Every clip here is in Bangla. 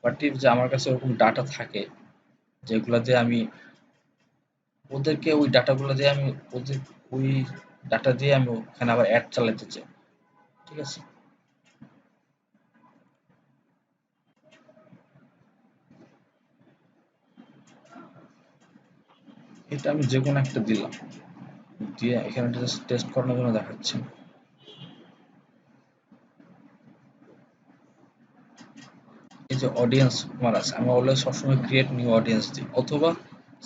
বাট ইফ যে আমার কাছে ওরকম ডাটা থাকে যেগুলো দিয়ে আমি ওদেরকে ওই ডাটাগুলো দিয়ে আমি ওদের ওই ডাটা দিয়ে আমি ওখানে আবার অ্যাড চালাতে চাই, ঠিক আছে? এটা আমি যে কোনো একটা দিলাম, দিয়ে এখানে জাস্ট টেস্ট করানোর জন্য দেখাচ্ছি। এই যে অডিয়েন্স আমার আছে, আমি অলওয়েজ সবসময় ক্রিয়েট নিউ অডিয়েন্স দিই, অথবা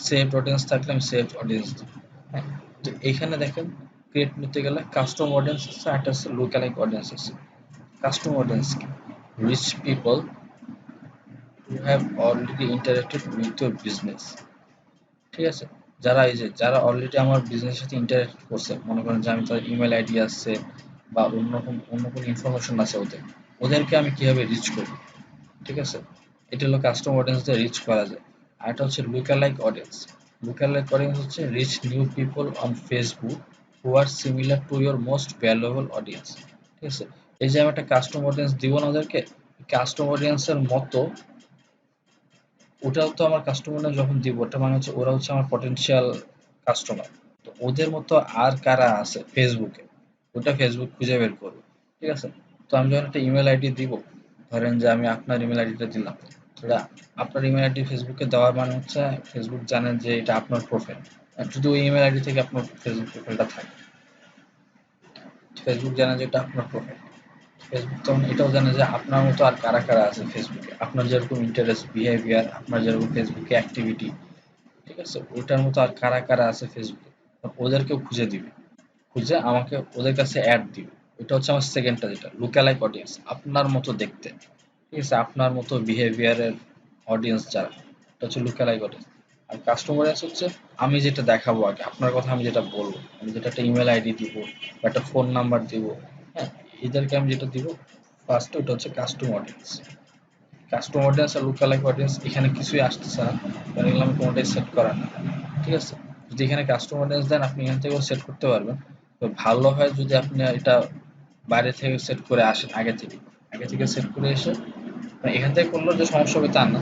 সেভড অডিয়েন্স থাকলে আমি সেভড অডিয়েন্স দিই। হ্যাঁ, তো এইখানে দেখেন ক্রিয়েট নিতে গেলে কাস্টম অডিয়েন্স আছে, একটা আছে লুকালাইক অডিয়েন্স আছে। কাস্টম অডিয়েন্স কি? Reach people who have already interacted with your business, ঠিক আছে? যারা এই যে যারা অলরেডি আমার বিজনেসের সাথে ইন্টারেক্ট করছে, মনে করেন যে আমি তার ইমেল আইডি আছে বা অন্য কোনো ইনফরমেশন আছে ওদের, ওদেরকে আমি কিভাবে রিচ করব, ঠিক আছে? এটা হলো কাস্টম অডিয়েন্স দিয়ে রিচ করা যায়। আর এটা হচ্ছে লুকালাইক অডিয়েন্স। লুকালাইক অডিয়েন্স হচ্ছে reach new people on Facebook who are similar to your most valuable audience, ঠিক আছে? এই যে আমি একটা কাস্টম অডিয়েন্স দিব না ওদেরকে, কাস্টম অডিয়েন্সের মতো ওটাও তো আমার কাস্টমার যখন দিব, ওটা মানে হচ্ছে ওরা হচ্ছে আমার পটেনশিয়াল কাস্টমার। তো ওদের মতো আর কারা আছে ফেসবুকে, ওটা ফেসবুক খুঁজে বের করবে, ঠিক আছে? তো আমি যখন একটা ইমেল আইডি দিব, ধরেন যে আমি আপনার ইমেল আইডিটা দিলাম, ওরা আপনার ইমেল আইডি ফেসবুকে দেওয়ার মানে হচ্ছে ফেসবুক জানেন যে এটা আপনার প্রোফাইল, যদি ওই ইমেল আইডি থেকে আপনার ফেসবুক প্রোফাইলটা থাকে, ফেসবুক জানে যে এটা আপনার প্রোফাইল। ফেসবুক তখন এটাও জানে যে আপনার মতো আর কারা কারা আছে ফেসবুকে, আপনার যেরকম ইন্টারেস্ট বিহেভিয়ার, আপনার যেরকম ফেসবুকে অ্যাক্টিভিটি, ঠিক আছে, ওইটার মতো আর কারা কারা আছে ফেসবুকে, ওদেরকেও খুঁজে দিবে, খুঁজে আমাকে ওদের কাছে অ্যাড দিবে। ওইটা হচ্ছে আমার সেকেন্ডটা, যেটা লুকালাইক অডিয়েন্স, আপনার মতো দেখতে, ঠিক আছে, আপনার মতো বিহেভিয়ারের অডিয়েন্স যারা, এটা হচ্ছে লুকালাইক অডিয়েন্স। আর কাস্টমার অডিয়েন্স হচ্ছে আমি যেটা দেখাবো আগে, আপনার কথা আমি যেটা বলবো, আমি যেটা একটা ইমেল আইডি দিব বা একটা ফোন নাম্বার দিব, হ্যাঁ, এদেরকে আমি যেটা দিব ফার্স্ট, ওটা হচ্ছে কাস্টম অডিয়েন্স। কাস্টম অডিয়েন্স আর লুকালাইক অডিয়েন্স এখানে কিছুই আসতেছে না, কারণ এগুলো আমি কোনোটাই সেট করা না, ঠিক আছে? যদি এখানে কাস্টম অডিয়েন্স দেন আপনি এখান থেকেও সেট করতে পারবেন। তো ভালো হয় যদি আপনি এটা বাইরে থেকে সেট করে আসেন, আগে থেকে সেট করে এসে, মানে এখান থেকে করলেও যে সমস্যা হবে তা না,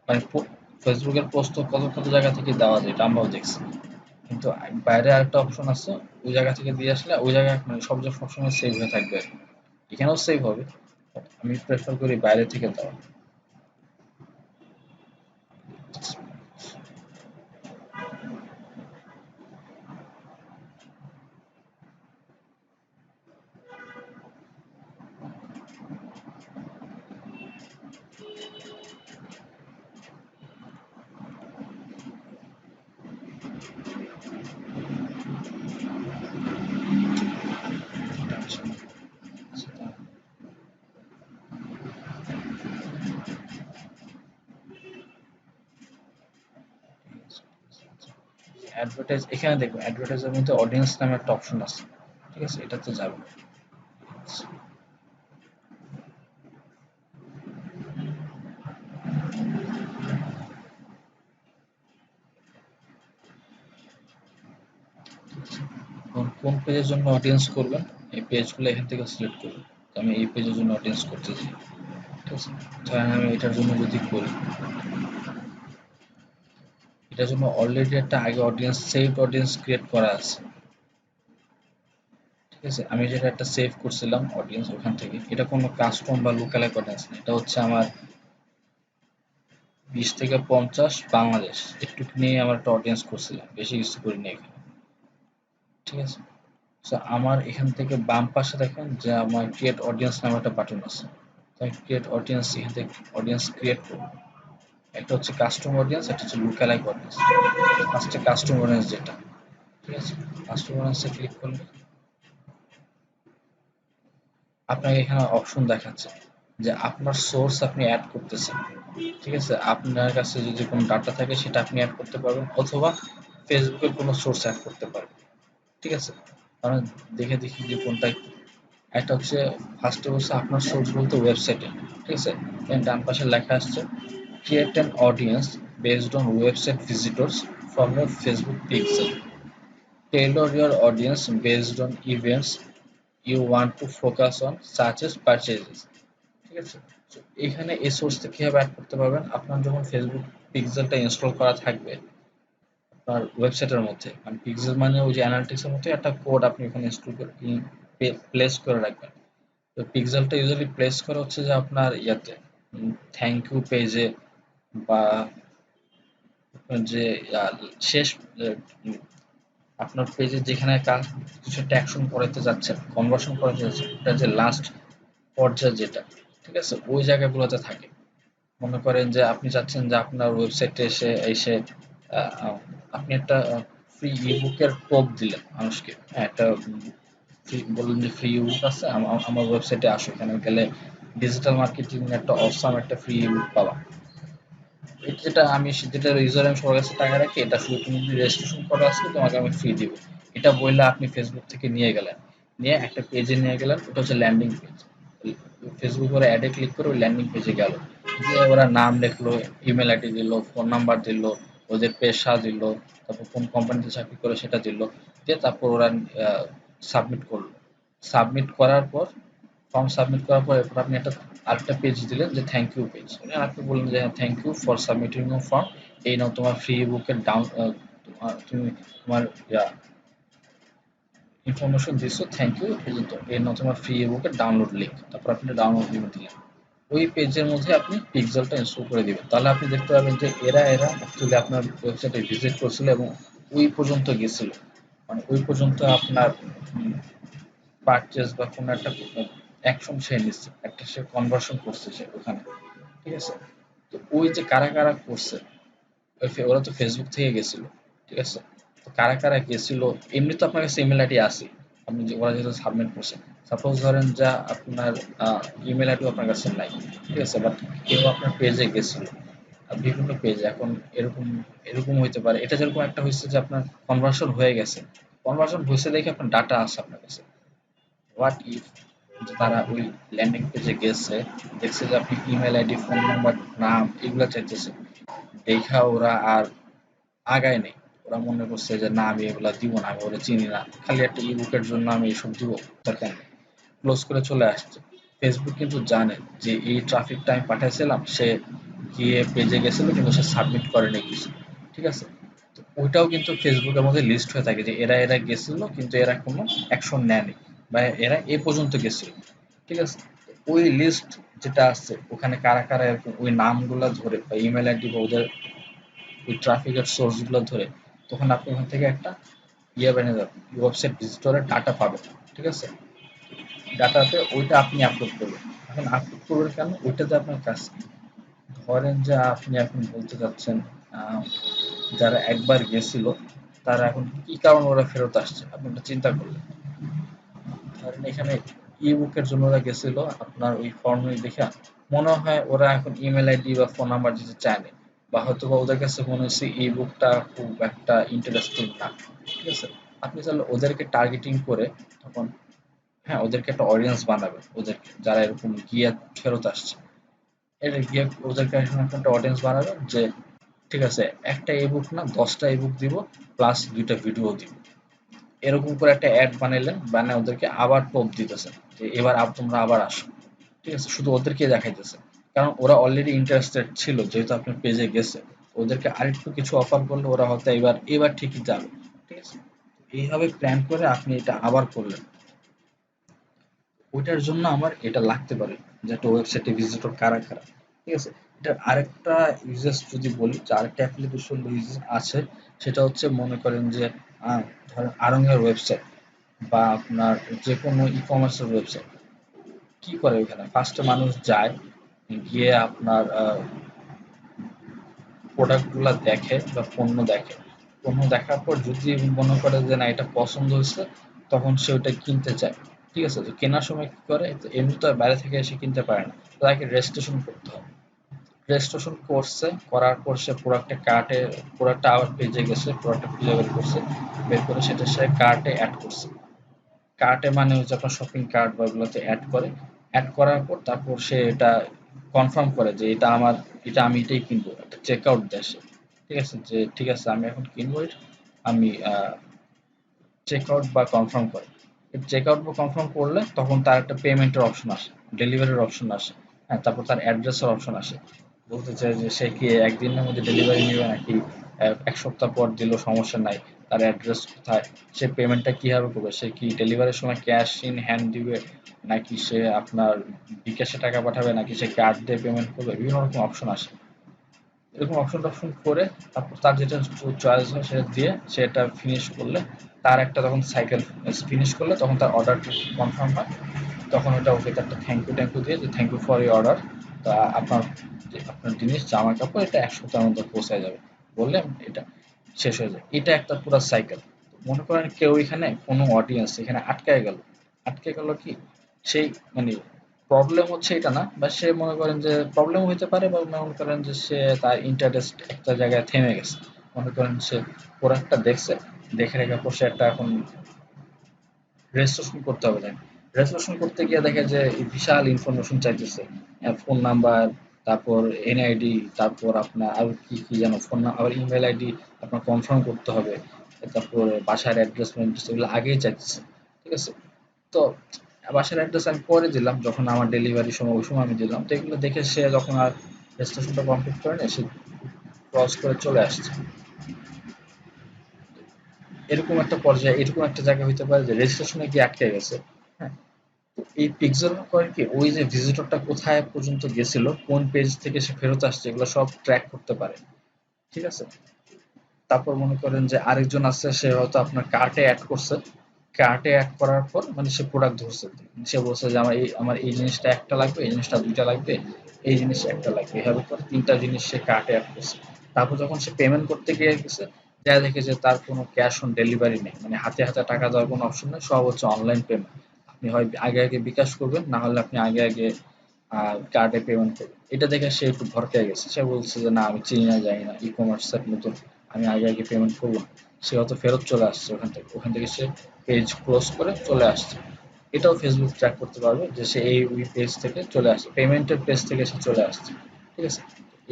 মানে ফেসবুকের পোস্ট তো কত কত জায়গা থেকে দেওয়া যায়, এটা আমরাও দেখছি, কিন্তু বাইরে আরেকটা অপশন আছে, ওই জায়গা থেকে দিয়ে আসলে ওই জায়গায় মানে সব যে সবসময় সেভ হয়ে থাকবে আর কি। এখানেও সেভ হবে, আমি প্রেফার করি বাইরে থেকে দেওয়া। অ্যাডভার্টাইজ, এখানে দেখুন অ্যাডভার্টাইজের মধ্যে অডিয়েন্স নামে একটা অপশন আছে, ঠিক আছে, এটাতে যাবে। কোন পেজের জন্য অডিয়েন্স করবেন, এই পেজগুলো এখান থেকে সিলেক্ট করবেন। তো আমি এই পেজের জন্য অডিয়েন্স করতেছি, ঠিক আছে? ধরেন আমি এটার জন্য যদি করি, এটার জন্য অলরেডি একটা আগে অডিয়েন্স, সেভড অডিয়েন্স ক্রিয়েট করা আছে, ঠিক আছে? আমি যেটা একটা সেভ করছিলাম অডিয়েন্স, ওখান থেকে এটা কোনো কাস্টম বা লুকালাইক অডিয়েন্স না, এটা হচ্ছে আমার 20 থেকে 50 বাংলাদেশ একটু নিয়ে আমার একটা অডিয়েন্স করছিলাম, বেশি কিছু করিনি এখানে, ঠিক আছে? সো আমার এখান থেকে বাম পাশে দেখেন যে আমার ক্রিয়েট অডিয়েন্স নামে একটা বাটন আছে, তো আমি ক্রিয়েট অডিয়েন্স, এখান থেকে অডিয়েন্স ক্রিয়েট করবো। একটা হচ্ছে কাস্টম অডিয়েন্স, একটা হচ্ছে লুকালাইক অডিয়েন্স। ফার্স্টে কাস্টম অডিয়েন্স যেটা, ঠিক আছে, কাস্টম অডিয়েন্সে ক্লিক করলে আপনাকে এখানে অপশন দেখাচ্ছে যে আপনার সোর্স আপনি অ্যাড করতেছেন, ঠিক আছে? আপনার কাছে যদি কোনো ডাটা থাকে সেটা আপনি অ্যাড করতে পারবেন, অথবা ফেসবুকের কোনো সোর্স অ্যাড করতে পারবেন, ঠিক আছে? আমরা দেখে দেখি যে কোনটা কি। একটা হচ্ছে ফার্স্টে হচ্ছে আপনার সোর্স বলতে ওয়েবসাইটে, ঠিক আছে? দেন ডান পাশে লেখা আসছে create an audience based on website visitors from your Facebook pixel, tailor your audience based on events you want to focus on such as purchases, ঠিক আছে? So, এখানে এই সোর্সটা কিভাবে অ্যাড করতে পারবেন, আপনার যখন ফেসবুক পিক্সেলটা ইনস্টল করা থাকবে আপনার ওয়েবসাইটের মধ্যে, মানে পিক্সেল মানে ওই যে অ্যানালিটিক্সের মধ্যে একটা কোড আপনি ওখানে ইনস্টল করে প্লেস করে রাখবেন। তো পিক্সেলটা ইউজুয়ালি প্লেস করা হচ্ছে যে আপনার ইয়াতে থ্যাংক ইউ পেজে, বা আপনার যে আহ, শেষ উম, আপনার পেজে যেখানে কাজ কিছু একটা অ্যাকশন করাতে যাচ্ছেন, কনভার্সন করাতে যাচ্ছেন, এটা যে লাস্ট পর্যায়ে যেটা, ঠিক আছে, ওই জায়গাগুলোতে থাকে। মনে করেন যে আপনি চাচ্ছেন যে আপনার ওয়েবসাইটে এসে এসে আহ, আহ, আপনি একটা ফ্রি ইবুকের টোপ দিলেন মানুষকে, হ্যাঁ, একটা ফ্রি বললেন যে ফ্রি ইবুক আছে, আমার ওয়েবসাইটে আসো, এখানে গেলে ডিজিটাল মার্কেটিং একটা অসাম একটা ফ্রি ইবুক পাবা। যেটা আমি যেটা ইউজার আমি সবার কাছে টাকা রাখি, এটা শুধু তুমি যদি রেজিস্ট্রেশন করা আসলে তোমাকে আমি ফ্রি দিব। এটা বললে আপনি ফেসবুক থেকে নিয়ে গেলেন, নিয়ে একটা পেজে নিয়ে গেলেন, ওটা হচ্ছে ল্যান্ডিং পেজ। ফেসবুক ওরা অ্যাডে ক্লিক করে ওই ল্যান্ডিং পেজে গেল, যে ওরা নাম লিখলো, ইমেল আইডি দিল, ফোন নাম্বার দিল, ওদের পেশা দিল, তারপর কোন কোম্পানিতে চাকরি করে সেটা দিল, দিয়ে তারপর ওরা সাবমিট করলো। সাবমিট করার পর ফর্ম সাবমিট করার পর এরপর আপনি একটা আরেকটা পেজ দিলেন যে থ্যাংক ইউ পেজ, আপনি বললেন যে thank you for submitting your form, এই নাও তোমার ফ্রি বুকের ডাউন, তুমি তোমার ইনফরমেশন দিছো, থ্যাংক ইউ, এই নাও তোমার ফ্রি বুকের ডাউনলোড লিঙ্ক, তারপর আপনি ডাউনলোড লিঙ্ক দিলেন। ওই পেজের মধ্যে আপনি পিক্সেলটা ইনস্টল করে দিবেন, তাহলে আপনি দেখতে পাবেন যে এরা অ্যাকচুয়ালি আপনার ওয়েবসাইটে ভিজিট করছিল এবং ওই পর্যন্ত গেছিল, মানে ওই পর্যন্ত আপনার পারচেজ বা কোনো একটা অ্যাকশন সে নিচ্ছে, একটা সে কনভার্সন করছে সে ওখানে, ঠিক আছে। তো ওই যে কারা কারা করছে, ওরা তো ফেসবুক থেকে গেছিল, ঠিক আছে। তো কারা কারা গেছিল, এমনি তো আপনার কাছে ইমেল আইডি আছে, আপনি যে ওরা যেহেতু সাবমিট করছেন, সাপোজ ধরেন যা আপনার ইমেল আইডিও আপনার কাছে নাই, ঠিক আছে, বাট কেউ আপনার পেজে গেছিল, বিভিন্ন পেজ এখন এরকম এরকম হইতে পারে, এটা যেরকম একটা হয়েছে যে আপনার কনভার্সন হয়ে গেছে, কনভার্সন হয়েছে দেখে আপনার ডাটা আছে আপনার কাছে। হোয়াট ইফ তারা ওই ল্যান্ডিং পেজে গেছে, দেখছে যে আপনি ইমেল আইডি, ফোন নাম্বার, নাম এগুলা চাইতেছে, দেখা ওরা আর আগায় নেই। ওরা মনে করছে যে না, আমি এগুলা দিব না, আমি ওরা চিনি না, খালি একটা ইবুকের জন্য আমি এসব দিব, দরকার নেই, ক্লোজ করে চলে আসছে। ফেসবুক কিন্তু জানে যে এই ট্রাফিকটা আমি পাঠাইছিলাম, সে গিয়ে পেজে গেছিল কিন্তু সে সাবমিট করেনি কিছু, ঠিক আছে। তো ওইটাও কিন্তু ফেসবুকের মধ্যে লিস্ট হয়ে থাকে যে এরা এরা গেছিল কিন্তু এরা কোনো অ্যাকশন নেয়নি, বা এরা এ পর্যন্ত গেছিল, ঠিক আছে। ওই লিস্ট যেটা আছে ওখানে কারা কারা এরকম ওই নামগুলা ধরে বা ইমেল আইডি বা ওদের ওই ট্রাফিকের সোর্স গুলো ধরে, তখন আপনি ওখান থেকে একটা ইয়ে বানিয়ে যাবেন, ওয়েবসাইট ভিজিটরের ডাটা পাবেন, ঠিক আছে। ডাটাতে ওইটা আপনি আপলোড করবেন। এখন আপলোড করবেন কেন, ওইটাতে আপনার কাজ কি? ধরেন যে আপনি এখন বলতে চাচ্ছেন যারা একবার গেছিল তারা এখন কি কারণে ওরা ফেরত আসছে, আপনি একটা চিন্তা করলেন। ধরেন এখানে ই-বুকের জন্য ওরা গেছিল, আপনার ওই ফর্ম দেখা মনে হয় ওরা এখন ইমেল আইডি বা ফোন নাম্বার দিতে চায়নি, বা হয়তো বা ওদের কাছে মনে হচ্ছে এই বুকটা খুব একটা ইন্টারেস্টিং না, ঠিক আছে। আপনি তাহলে ওদেরকে টার্গেটিং করে তখন, হ্যাঁ, ওদেরকে একটা অডিয়েন্স বানাবেন, ওদেরকে যারা এরকম গিয়ে ফেরত আসছে, এটা গিয়ে ওদেরকে এখন একটা অডিয়েন্স বানাবেন যে ঠিক আছে, একটা ইবুক না 10টা ইবুক দিব, প্লাস 2টা ভিডিও দিব, এরকম করে একটা অ্যাড বানাইলেন, বানায় ওদেরকে আবার টোপ দিতেছেন যে এবার তোমরা আবার আসো, ঠিক আছে, শুধু ওদেরকে দেখাইতেছে, কারণ ওরা অলরেডি ইন্টারেস্টেড ছিল যেহেতু আপনার পেজে গেছে। ওদেরকে আরেকটু কিছু অফার করলে ওরা হয়তো এবার এবার ঠিকই যাবে, ঠিক আছে। এইভাবে প্ল্যান করে আপনি এটা আবার করলেন, ওইটার জন্য আমার এটা লাগতে পারে যে একটা ওয়েবসাইটে ভিজিটর কারা কারা, ঠিক আছে। এটার আরেকটা ইউজেস যদি বলি, যে আরেকটা অ্যাপ্লিকেশন ইউজেস আছে, সেটা হচ্ছে মনে করেন যে ধরেন আড়ং-এর ওয়েবসাইট বা আপনার যে কোনো ই কমার্সের ওয়েবসাইট, কি করে ওখানে ফার্স্টে মানুষ যায়, গিয়ে আপনার প্রোডাক্ট গুলা দেখে বা পণ্য দেখে, পণ্য দেখার পর যদি মনে করে যে না এটা পছন্দ হয়েছে, তখন সে ওটা কিনতে চায়, ঠিক আছে। তো কেনার সময় কি করে, তো এমনি তো আর বাইরে থেকে এসে কিনতে পারে না, তো তাকে রেজিস্ট্রেশন করতে হবে। রেজিস্ট্রেশন করছে, করার পর সে প্রোডাক্টটা কার্টে, প্রোডাক্টটা আবার পেজে গেছে, প্রোডাক্টটা খুঁজে বের করছে, বের করে সেটা সে কার্টে অ্যাড করছে। কার্টে মানে হচ্ছে আপনার শপিং কার্ট বা ওগুলোতে অ্যাড করে, অ্যাড করার পর তারপর সে এটা কনফার্ম করে যে এটা আমার, এটা আমি এটাই কিনবো, একটা চেক আউট দেয় সে, ঠিক আছে, যে ঠিক আছে আমি এখন কিনবো এটা, আমি চেক আউট বা কনফার্ম করে, চেক আউট বা কনফার্ম করলে তখন তার একটা পেমেন্টের অপশন আসে, ডেলিভারির অপশন আসে, হ্যাঁ, তারপর তার অ্যাড্রেসের অপশন আসে, বলতে চাই যে সে কি একদিনের মধ্যে ডেলিভারি নেবে নাকি এক সপ্তাহ পর দিলেও সমস্যা নাই, তার অ্যাড্রেস কোথায়, সে পেমেন্টটা কিভাবে করবে, সে কি ডেলিভারির সময় ক্যাশ ইন হ্যান্ড দিবে নাকি সে আপনার বিকাশে টাকা পাঠাবে নাকি সে কার্ড দিয়ে পেমেন্ট করবে, বিভিন্ন রকম অপশন আসে। এরকম অপশন টপশন করে তারপর তার যেটা চয়েস হয় সেটা দিয়ে সে এটা ফিনিশ করলে, তার একটা তখন সাইকেল ফিনিশ করলে তখন তার অর্ডারটা কনফার্ম হয়। তখন ওটা ওকে একটা থ্যাংক ইউ ট্যাংক ইউ দিয়ে যে thank you for your order, তা আপনার যে আপনার জিনিস জামা কাপড় এটা 1 সপ্তাহের মধ্যে পৌঁছায় যাবে বললে এটা শেষ হয়ে যায়। এটা একটা পুরো সাইকেল। মনে করেন কেউ এখানে কোনো অডিয়েন্স এখানে আটকায় গেল, আটকে গেল কি সেই মানে প্রবলেম হচ্ছে এটা না, বা সে মনে করেন যে প্রবলেম হইতে পারে, বা মনে করেন যে সে তার ইন্টারেস্ট একটা জায়গায় থেমে গেছে, মনে করেন সে প্রোডাক্টটা দেখছে, দেখে রেখে পর সে একটা এখন রেজিস্ট্রেশন করতে হবে তাকে। রেজিস্ট্রেশন করতে গিয়ে দেখে যে বিশাল ইনফরমেশন চাইতেছে, ফোন নাম্বার, তারপর এনআইডি, তারপর আপনার আর কি কি যেন ফোন আবার ইমেল আইডি আপনার কনফার্ম করতে হবে, তারপর বাসার অ্যাড্রেস এগুলো আগেই চাইতেছে। ঠিক আছে, তো বাসার অ্যাড্রেস আমি পরে দিলাম যখন আমার ডেলিভারির সময়, ওই সময় আমি দিলাম, তো এগুলো দেখে সে যখন আর রেজিস্ট্রেশনটা কমপ্লিট করে নেয় সে ক্রস করে চলে আসছে। এরকম একটা পর্যায়ে এরকম একটা জায়গা হইতে পারে যে রেজিস্ট্রেশনে গিয়ে আটকে গেছে। হ্যাঁ, এই পিক্সেল করে কি ওই যে ভিজিটরটা কোথায় পর্যন্ত গেছিল, কোন পেজ থেকে সে ফেরত আসছে, এগুলো সব ট্র্যাক করতে পারে। ঠিক আছে, তারপর মনে করেন যে আরেকজন আছে, সে হয়তো আপনার কার্টে অ্যাড করছে, কার্টে অ্যাড করার পর মানে সে প্রোডাক্ট ধরছে, সে বলছে যে আমার এই জিনিসটা একটা লাগবে, এই জিনিসটা দুইটা লাগবে, এই জিনিস একটা লাগবে, এভাবে করে তিনটা জিনিস সে কার্টে অ্যাড করছে। তারপর যখন সে পেমেন্ট করতে গিয়ে গেছে, যা দেখে যে তার কোনো ক্যাশ অন ডেলিভারি নেই, মানে হাতে হাতে টাকা দেওয়ার কোনো অপশন নেই, সব হচ্ছে অনলাইন পেমেন্ট। আপনি হয় আগে আগে বিকাশ করবেন, না হলে আপনি আগে আগে কার্ডে পেমেন্ট করবেন। এটা দেখে সে একটু ভরকায় গেছে, সে বলছে যে না আমি চিনি না জানি না, ই কমার্সের নতুন, আমি আগে আগে পেমেন্ট করবো না। সে হয়তো ফেরত চলে আসছে ওখান থেকে সে পেজ ক্লোজ করে চলে আসছে। এটাও ফেসবুক ট্র্যাক করতে পারবে যে সে এই ওই পেজ থেকে চলে আসছে, পেমেন্টের পেজ থেকে সে চলে আসছে। ঠিক আছে,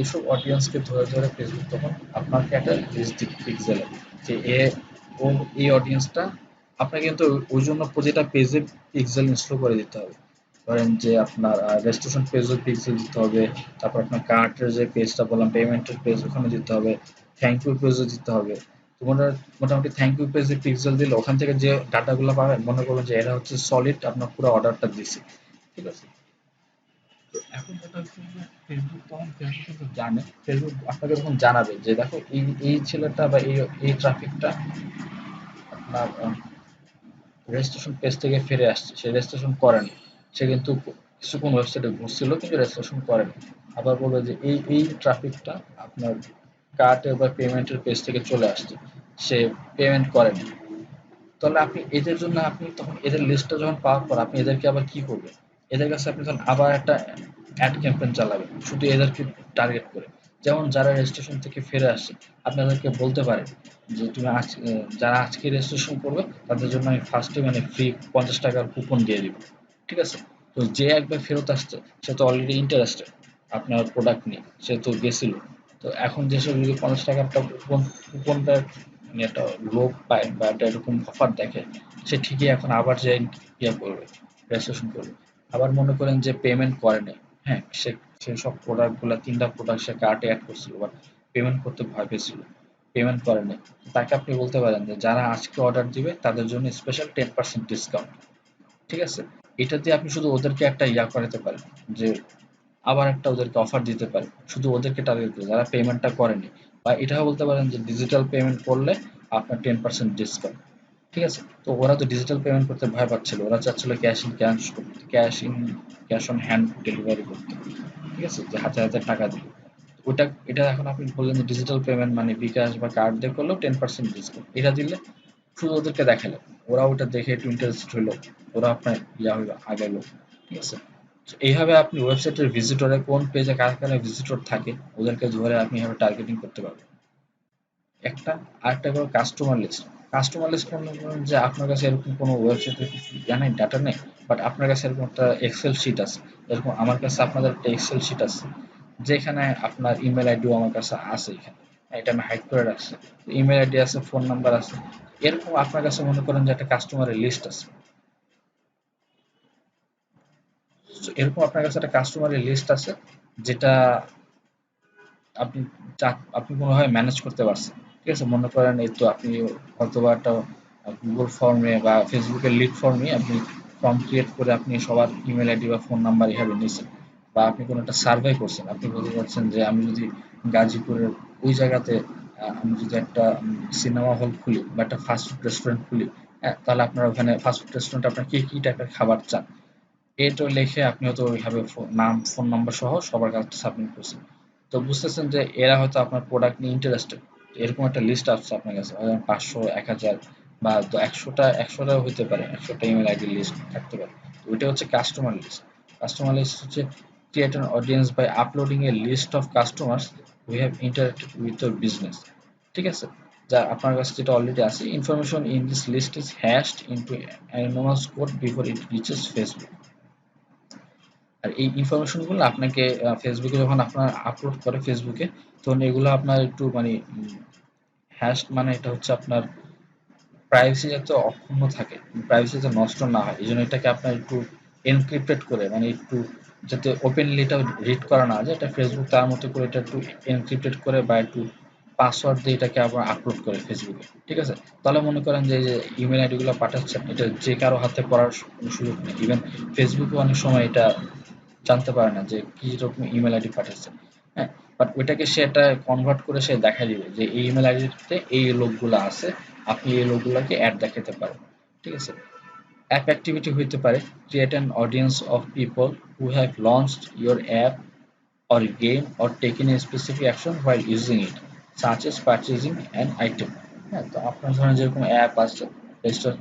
এইসব অডিয়েন্সকে ধরে ধরে ফেসবুক তখন আপনাকে একটা লিস্ট দিবে পিক্সেলে, যে ও এই অডিয়েন্সটা আপনাকে কিন্তু ওই জন্য প্রতিটা পেজে পিক্সেল ইনস্টল করে দিতে হবে। ধরেন যে আপনার রেজিস্ট্রেশন পেজও পিক্সেল দিতে হবে, তারপর আপনার কার্টের যে পেজটা বললাম পেমেন্টের পেজ ওখানে দিতে হবে, থ্যাংক ইউ পেজও দিতে হবে। তো মোটামুটি থ্যাংক ইউ পেজে পিক্সেল দিলে ওখান থেকে যে ডাটাগুলো পাবেন মনে করবেন যে এরা হচ্ছে সলিড আপনার পুরো অর্ডারটা দিছে। ঠিক আছে, তো এখন যেটা হচ্ছে যে ফেসবুক কিন্তু জানে, ফেসবুক আপনাকে যখন জানাবে যে দেখো এই ছেলেটা বা এই ট্রাফিকটা আপনার রেজিস্ট্রেশন পেজ থেকে ফিরে আসছে, সে রেজিস্ট্রেশন করেনি, সে কিন্তু কিছুক্ষণ ওয়েবসাইটে ঘুরছিল কিন্তু রেজিস্ট্রেশন করেনি। আবার বলবে যে এই ট্রাফিকটা আপনার কার্টে বা পেমেন্টের পেজ থেকে চলে আসছে, সে পেমেন্ট করেনি। তাহলে আপনি এদের জন্য আপনি তখন এদের লিস্টটা যখন পাওয়ার পর আপনি এদেরকে আবার কি করবেন, এদের কাছে আপনি তখন আবার একটা অ্যাড ক্যাম্পেইন চালাবেন শুধু এদেরকে টার্গেট করে। যেমন যারা রেজিস্ট্রেশন থেকে ফিরে আসছে, আপনাদেরকে বলতে পারেন যে তুমি আজ যারা আজকে রেজিস্ট্রেশন করবে তাদের জন্য আমি ফার্স্টে মানে ফ্রি 50 টাকার কুপন দিয়ে দিব। ঠিক আছে, তো যে একবার ফেরত আসছে সে তো অলরেডি ইন্টারেস্টেড আপনার প্রোডাক্ট নিয়ে, সে তো গেছিল, তো এখন যেসব যদি 50 টাকার একটা কুপনটা মানে একটা লোভ পায় বা একটা এরকম অফার দেখে, সে ঠিকই এখন আবার যে ইয়ে করবে, রেজিস্ট্রেশন করবে। আবার মনে করেন যে পেমেন্ট করে নাই, হ্যাঁ সে সেসব প্রোডাক্টগুলো তিনটা প্রোডাক্ট সে কার্টে অ্যাড করছিল বাট পেমেন্ট করতে ভয় পেয়েছিল, পেমেন্ট করে নাই, তাকে আপনি বলতে পারেন যে যারা আজকে অর্ডার দিবে তাদের জন্য স্পেশাল 10% ডিসকাউন্ট। ঠিক আছে, এটা দিয়ে আপনি শুধু ওদেরকে একটা ইয়া করাতে পারেন যে আবার একটা ওদেরকে অফার দিতে পারেন শুধু ওদেরকে টার্গেট করে যারা পেমেন্টটা করেনি, বা এটাও বলতে পারেন যে ডিজিটাল পেমেন্ট করলে আপনার 10% ডিসকাউন্ট। ঠিক আছে, তো ওরা তো ডিজিটাল পেমেন্ট করতে ভয় পাচ্ছিল, ওরা চাচ্ছিল ক্যাশ অন হ্যান্ড ডেলিভারি করতে। ঠিক আছে, যে হাতে হাতে টাকা দিবে। এটা এখন আপনি বললেন যে ডিজিটাল পেমেন্ট মানে বিকাশ বা কার্ড দিয়ে করলেও 10% ডিসকাউন্ট, এটা দিলে শুধু ওদেরকে দেখালেন, ওরা ওটা দেখে একটু ইন্টারেস্ট হইলো, ওরা আপনার ইয়া হইলো আগাইলো। ঠিক আছে, তো এইভাবে আপনি ওয়েবসাইটের ভিজিটরে কোন পেজে কার কার ভিজিটর থাকে ওদেরকে ধরে আপনি এভাবে টার্গেটিং করতে পারবেন। একটা আরেকটা হলো কাস্টমার লিস্ট। কাস্টমার লিস্ট মনে করেন যে আপনার কাছে এরকম কোনো ওয়েবসাইটের কিছু ইয়া নেই, ডাটা নেই, বাট আপনার কাছে এরকম একটা এক্সেল শিট আছে, এরকম আমার কাছে আপনাদের একটা এক্সেল শিট আছে যেখানে আপনার ইমেল আইডিও আমার কাছে আছে, এখানে এটা আমি হাইড করে রাখছি, ইমেল আইডি আছে, ফোন নাম্বার আছে, এরকম আপনার কাছে মনে করেন যে একটা কাস্টমারের লিস্ট আছে। এরকম আপনার কাছে একটা কাস্টমারের লিস্ট আছে যেটা আপনি আপনি কোনোভাবে ম্যানেজ করতে পারছেন। ঠিক আছে, মনে করেন এই তো আপনি হয়তোবা একটা গুগল ফর্মে বা ফেসবুকের লিড ফর্মে আপনি ফর্ম ক্রিয়েট করে আপনি সবার ইমেল আইডি বা ফোন নাম্বার এভাবে নিয়েছেন, বা আপনি কোনো একটা সার্ভে করছেন, আপনি বলতে চাচ্ছেন যে আমি যদি গাজীপুরের ওই জায়গাতে আমি যদি একটা সিনেমা হল খুলি বা একটা ফাস্টফুড রেস্টুরেন্ট খুলি, হ্যাঁ, তাহলে আপনার ওখানে ফাস্টফুড রেস্টুরেন্টে আপনার কি কি টাইপের খাবার চান, এটা লিখে আপনি হয়তো ওইভাবে নাম ফোন নাম্বার সহ সবার কাছে সাবমিট করছেন। তো বুঝতেছেন যে এরা হয়তো আপনার প্রোডাক্ট নিয়ে ইন্টারেস্টেড। এরকম একটা লিস্ট আসছে আপনার কাছে, হয়তো 500 1000 বা তো একশোটাও হইতে পারে, 100টা ইমেল আইডি লিস্ট থাকতে পারে। তো ওইটা হচ্ছে কাস্টমার লিস্ট। কাস্টমার লিস্ট হচ্ছে create an audience by uploading a list of customers who have interacted with your business. ঠিক আছে, যা আপনার কাছে যেটা অলরেডি আছে, information in this list is hashed into anonymous code before it reaches Facebook. আর এই ইনফরমেশন গুলো আপনাকে ফেসবুকে যখন আপনার আপলোড করে ফেসবুকে, তখন এগুলো আপনার একটু মানে হ্যাশ, মানে এটা হচ্ছে আপনার প্রাইভেসি যাতে অক্ষুণ্ণ থাকে, প্রাইভেসি যাতে নষ্ট না হয়, এই জন্য এটাকে আপনার একটু এনক্রিপ্টেড করে, মানে একটু যাতে ওপেনলি এটা রিড করা না যায়, এটা ফেসবুক তার মতো করে এটা একটু এনক্রিপ্টেড করে বা একটু পাসওয়ার্ড দিয়ে এটাকে আবার আপলোড করে ফেসবুকে। ঠিক আছে, তাহলে মনে করেন যে এই যে ইমেল আইডি গুলো পাঠাচ্ছেন, এটা যে কারো হাতে পড়ার কোনো সুযোগ নেই। ইভেন ফেসবুকে অনেক সময় এটা জানতে পারে না যে কি রকম ইমেল আইডি পাঠাচ্ছে। হ্যাঁ, বাট ওইটাকে সে এটা কনভার্ট করে সে দেখা দিবে যে এই ইমেল আইডিতে এই লোকগুলো আছে, আপনি এই লোকগুলোকে অ্যাড দেখাতে পারেন। ঠিক আছে, অ্যাপ অ্যাক্টিভিটি হইতে পারে create an audience of people who have launched your app or game or taken a specific action while using it, such as purchasing an item। হ্যাঁ, তো আপনার ধরেন যেরকম অ্যাপ আছে,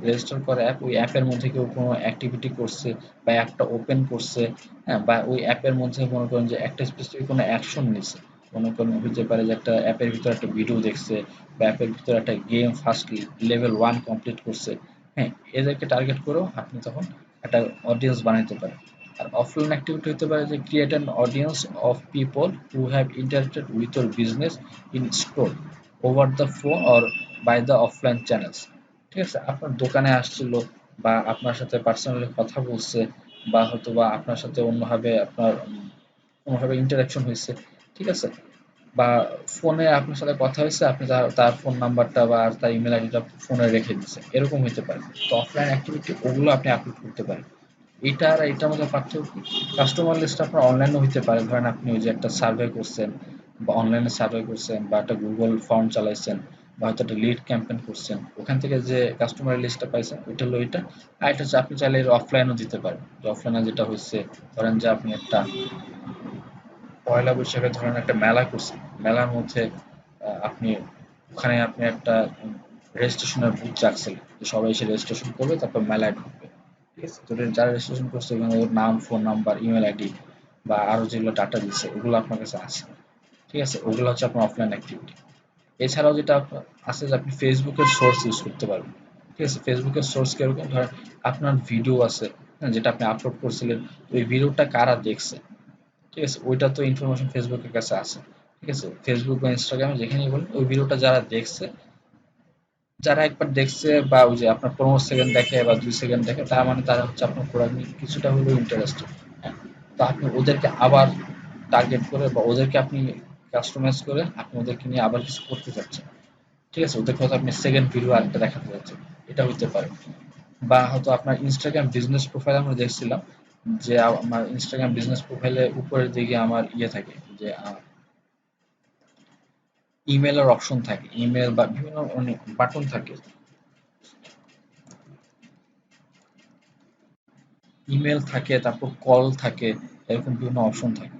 রেজিস্টার করা অ্যাপ, ওই অ্যাপের মধ্যে কেউ কোনো অ্যাক্টিভিটি করছে বা অ্যাপটা ওপেন করছে, হ্যাঁ, বা ওই অ্যাপের মধ্যে মনে করেন যে একটা স্পেসিফিক কোনো অ্যাকশন নিছে, মনে করেন হতে পারে যে একটা অ্যাপের ভিতরে একটা ভিডিও দেখছে বা অ্যাপের ভিতরে একটা গেম ফার্স্ট লেভেল 1 কমপ্লিট করছে। হ্যাঁ, এদেরকে টার্গেট করেও আপনি তখন একটা অডিয়েন্স বানাইতে পারেন। আর অফলাইন অ্যাক্টিভিটি হতে পারে যে create an audience of people who have interacted with your business in store, over the phone or by the offline channels. ঠিক আছে, আপনার দোকানে আসছিল বা আপনার সাথে পার্সোনালি কথা বলছে, বা হয়তো বা আপনার সাথে অন্যভাবে আপনার কোনোভাবে ইন্টারাকশন হয়েছে। ঠিক আছে, বা ফোনে আপনার সাথে কথা হয়েছে, আপনি তার তার ফোন নাম্বারটা বা তার ইমেল আইডিটা ফোনে রেখে দিচ্ছেন, এরকম হতে পারে। তো অফলাইন অ্যাক্টিভিটি ওগুলো আপনি আপলোড করতে পারেন। এটা আর এটার মধ্যে পার্থক্য কি? কাস্টমার লিস্ট আপনার অনলাইনে হইতে পারে, ধরেন আপনি ওই যে একটা সার্ভে করছেন বা অনলাইনে সার্ভে করছেন বা একটা গুগল ফর্ম চালাইছেন বা হয়তো একটা লিড ক্যাম্পেইন করছেন, ওখান থেকে যে কাস্টমার লিস্টটা পাইছেন ওইটা হলো ওইটা। আর এটা হচ্ছে আপনি চাইলে অফলাইনও দিতে পারেন। অফলাইনে যেটা হচ্ছে, ধরেন যে আপনি একটা পয়লা বৈশাখে ধরেন একটা মেলা করছেন, মেলার মধ্যে আপনি ওখানে আপনি একটা রেজিস্ট্রেশনের বুথ রাখছেন, যে সবাই এসে রেজিস্ট্রেশন করবে তারপর মেলায় ঢুকবে। ঠিক আছে, তো যারা রেজিস্ট্রেশন করছে ওখানে ওর নাম ফোন নাম্বার ইমেল আইডি বা আরো যেগুলো ডাটা দিচ্ছে ওগুলো আপনার কাছে আছে। ঠিক আছে, ওগুলো হচ্ছে আপনার অফলাইন অ্যাক্টিভিটি। এছাড়াও যেটা আছে যে আপনি ফেসবুকের সোর্স ইউজ করতে পারবেন। ঠিক আছে, ফেসবুকের সোর্স কিরকম, ধরেন আপনার ভিডিও আছে, হ্যাঁ, যেটা আপনি আপলোড করছিলেন, ওই ভিডিওটা কারা দেখছে, ঠিক আছে, ওইটা তো ইনফরমেশন ফেসবুকের কাছে আছে। ঠিক আছে, ফেসবুক বা ইনস্টাগ্রামে যেখানেই বলেন, ওই ভিডিওটা যারা দেখছে, যারা একবার দেখছে বা ওই যে আপনার 15 সেকেন্ড দেখে বা 2 সেকেন্ড দেখে, তার মানে তারা হচ্ছে আপনার প্রোডাক্ট নিয়ে কিছুটা হলেও ইন্টারেস্টেড। হ্যাঁ, তো আপনি ওদেরকে আবার টার্গেট করে বা ওদেরকে আপনি কাস্টমাইজ করে আপনি ওদেরকে নিয়ে আবার কিছু করতে চাচ্ছেন। ঠিক আছে, ওদেরকে হয়তো আপনি সেকেন্ড ভিডিও আরেকটা দেখাতে যাচ্ছেন, এটা হইতে পারে। বা হয়তো আপনার ইনস্টাগ্রাম বিজনেস প্রোফাইল আমরা দেখছিলাম যে আমার ইনস্টাগ্রাম বিজনেস প্রোফাইলে উপরের দিকে আমার ইয়ে থাকে যে ইমেলের অপশন থাকে, ইমেল বা বিভিন্ন অনেক বাটন থাকে, ইমেল থাকে, তারপর কল থাকে, এরকম বিভিন্ন অপশন থাকে।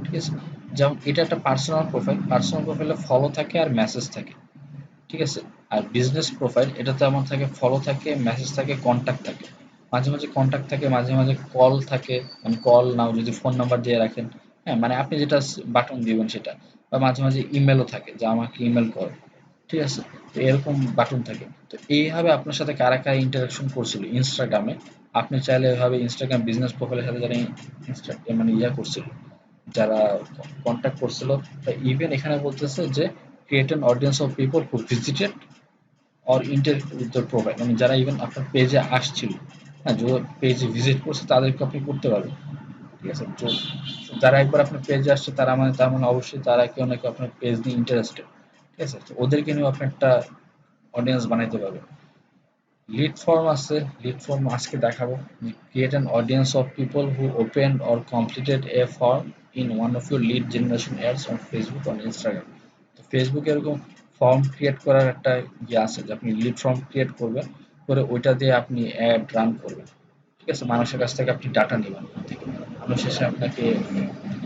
ঠিক আছে, যেমন এটা একটা পার্সোনাল প্রোফাইল, পার্সোনাল প্রোফাইলে ফলো থাকে আর মেসেজ থাকে। ঠিক আছে, আর বিজনেস প্রোফাইল এটাতে এমন থাকে ফলো থাকে, মেসেজ থাকে, কন্ট্যাক্ট থাকে, মাঝে মাঝে কন্ট্যাক্ট থাকে, মাঝে মাঝে কল থাকে, মানে কল নাও যদি ফোন নাম্বার দিয়ে রাখেন, হ্যাঁ, মানে আপনি যেটা বাটন দিবেন সেটা, বা মাঝে মাঝে ইমেলও থাকে যে আমাকে ইমেল করো। ঠিক আছে, তো এরকম বাটন থাকে। তো এইভাবে আপনার সাথে কারা কারা ইন্টারাকশন করছিল ইনস্টাগ্রামে, আপনি চাইলে এভাবে ইনস্টাগ্রাম বিজনেস প্রোফাইলের সাথে যারা মানে ইয়া করছিল, যারা কন্ট্যাক্ট করছিল, ইভেন এখানে বলতেছে যে create an audience of people who visited or interact with the profile, মানে যারা ইভেন আপনার পেজে আসছিল, হ্যাঁ, যে পেজে ভিজিট করছে তাদেরকে আপনি করতে পারবেন। ঠিক আছে, তো যারা একবার আপনার পেজে আসছে তারা মানে তার মানে অবশ্যই তারা কেউ না কেউ আপনার পেজ নিয়ে ইন্টারেস্টেড। ঠিক আছে, তো ওদেরকে নিয়েও আপনি একটা অডিয়েন্স বানাইতে পারবেন। লিড ফর্ম আছে, লিড ফর্ম আজকে দেখাবো। Create an audience of people who open or completed A form in one of your lead generation ads on Facebook on Instagram. তো ফেসবুকে এরকম ফর্ম ক্রিয়েট করার একটা ইয়ে আছে যে আপনি লিড ফর্ম ক্রিয়েট করবেন, করে ওইটা দিয়ে আপনি অ্যাড রান করবেন। ঠিক আছে, মানুষের কাছ থেকে আপনি ডাটা নেবেন, ওখান থেকে মানুষ এসে আপনাকে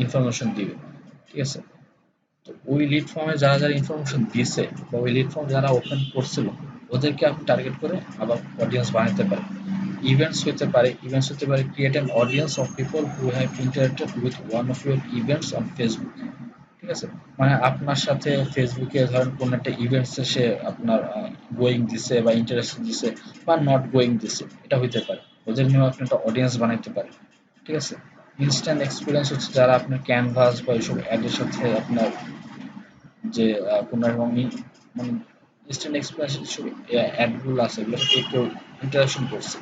ইনফরমেশন দিবে। ঠিক আছে, তো ওই লিড ফর্মে যারা যারা ইনফরমেশন দিছে বা ওই লিড ফর্ম যারা ওপেন করছিল ওদেরকে আপনি টার্গেট করে আবার অডিয়েন্স বানাতে পারেন। ইভেন্টস হতে পারে, ইভেন্টস হতে পারে create an audience of people who have interacted with one of your events on Facebook. ঠিক আছে, মানে আপনার সাথে ফেসবুকে ধরেন কোন একটা ইভেন্টস সে আপনার গোয়িং দিছে বা ইন্টারেস্ট দিছে বা নট গোয়িং দিছে, এটা হইতে পারে। ওদের নিয়েও আপনি একটা অডিয়েন্স বানাইতে পারেন। ঠিক আছে, ইনস্ট্যান্ট এক্সপিরিয়েন্স হচ্ছে যারা আপনার ক্যানভাস বা এইসব অ্যাডের সাথে আপনার যে কোনো রকম মানে ইনস্ট্যান্ট এক্সপিরিয়েন্স যেসব অ্যাডগুলো আছে এগুলোর সাথে একটু ইন্টারাকশন করছে।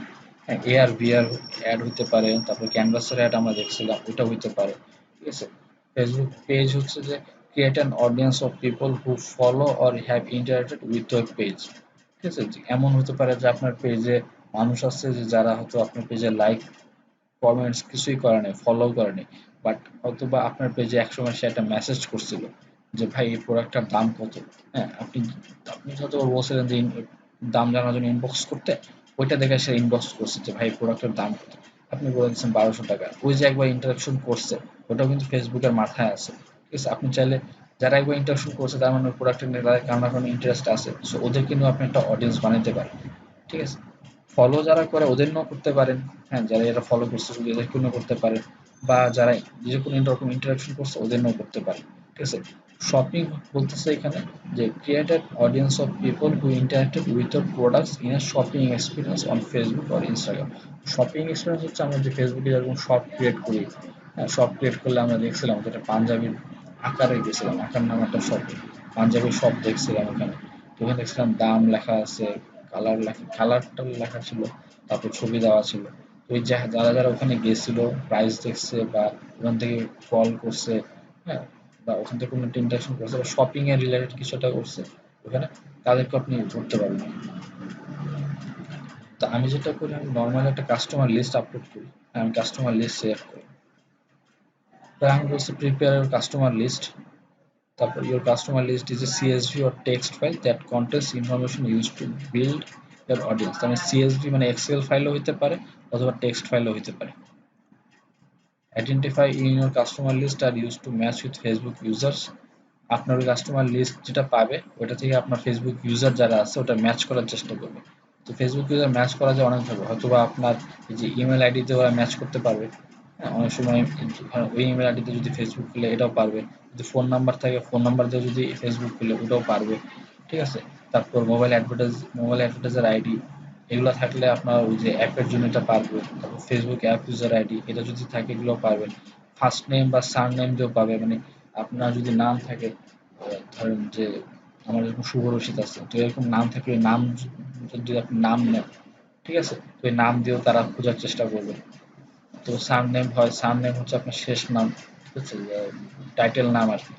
হ্যাঁ, এআর ভিআর অ্যাড হতে পারে, তারপর ক্যানভাসের অ্যাড আমরা দেখছিলাম ওটা হইতে পারে। ঠিক আছে, ফেসবুক পেজ হচ্ছে যে create an audience of people who follow or have interacted with your page. ঠিক আছে, এমন হতে পারে যে আপনার পেজে মানুষ আছে যে যারা হয়তো আপনার পেজে লাইক কমেন্টস কিছুই করে নাই, ফলো করে নাই, বাট হয়তো বা আপনার পেজে একসময় সে একটা মেসেজ করছিল যে ভাই এই প্রোডাক্টটার দাম কত। হ্যাঁ, আপনি আপনি হয়তো বলছিলেন যে দাম জানার জন্য ইনবক্স করতে, ওইটা দেখে সে ইনবক্স করছে যে ভাই প্রোডাক্টের দাম কত, আপনি বলে দিচ্ছেন 1200 টাকা। ওই যে একবার ইন্টারাকশন করছে ওটাও কিন্তু ফেসবুকের মাথায় আছে। ঠিক আছে, আপনি চাইলে যারা একবার ইন্টারাকশন করছে তার মানে প্রোডাক্টের নিয়ে তাদের কারো না কোনো ইন্টারেস্ট আছে, সো ওদেরকে নিয়েও আপনি একটা অডিয়েন্স বানাতে পারেন। ঠিক আছে, ফলো যারা করে ওদের নাও করতে পারেন। হ্যাঁ, যারা এরা ফলো করছে যদি এদেরকে নাও করতে পারেন, বা যারা যে কোনো রকম ইন্টারাকশন করছে ওদের নাও করতে পারেন। ঠিক আছে, শপিং বলতেছে এখানে যে created audience of people who interacted with your products in a shopping experience on Facebook or Instagram. Shopping experience হচ্ছে আমরা যে ফেসবুকে যেরকম শপ ক্রিয়েট করি, হ্যাঁ, শপ ক্রিয়েট করলে আমরা দেখছিলাম যেটা পাঞ্জাবির আকারে গেছিলাম, আকার নাম একটা শপে পাঞ্জাবির শপ দেখছিলাম ওখানে। তো ওখানে দেখছিলাম দাম লেখা আছে, কালার লেখা, কালারটা লেখা ছিল, তারপর ছবি দেওয়া ছিল। তো ওই যারা যারা ওখানে গেছিল প্রাইস দেখছে বা ওখান থেকে কল করছে, হ্যাঁ, বা ওখান থেকে কোনো একটা ইন্টারাকশন করছে বা শপিং এর রিলেটেড কিছু একটা করছে ওখানে, তাদেরকে আপনি ধরতে পারবেন। তো আমি যেটা করি, আমি নর্মালি একটা কাস্টমার লিস্ট আপলোড করি, আমি কাস্টমার লিস্ট শেয়ার করি। তাই আমি বলছি প্রিপেয়ার কাস্টমার লিস্ট, তারপর your customer list is a CSV or text file that contains information used to build your audience। তার মানে CSV মানে এক্সেল ফাইলও হইতে পারে অথবা টেক্সট ফাইলও হইতে পারে। Identify in your customer list are used to match with Facebook users। আপনার ওই কাস্টমার লিস্ট যেটা পাবে ওটা থেকে আপনার ফেসবুক ইউজার যারা আছে ওটা ম্যাচ করার চেষ্টা করবে। তো ফেসবুক ইউজার ম্যাচ করা যায় অনেকভাবে, হয়তোবা আপনার এই যে ইমেল আইডিতে ওরা ম্যাচ করতে পারবে। হ্যাঁ, অনেক সময় ওই ইমেল আইডিতে যদি ফেসবুক খুলে এটাও পারবে, যদি ফোন নাম্বার থাকে ফোন নাম্বার দিয়ে যদি ফেসবুক খুলে ওটাও পারবে। ঠিক আছে, তারপর মোবাইল অ্যাডভার্টাইজার আইডি এগুলো থাকলে আপনার ওই যে অ্যাপের জন্য এটা পারবে। তারপর ফেসবুক অ্যাপ ইউজার আইডি এটা যদি থাকে এগুলো পারবেন। ফার্স্ট নেম বা সার নেম দিয়েও পাবে, মানে আপনার যদি নাম থাকে, ধরেন যে আমার এরকম শুভ রশিদ আছে, তো এরকম নাম থাকলে নাম যদি আপনি নাম নেন, ঠিক আছে, তো এই নাম দিয়েও তারা খোঁজার চেষ্টা করবে। তো সারনেম হয়, সারনেম হচ্ছে আপনার শেষ নাম। ঠিক আছে, টাইটেল নাম আর কি।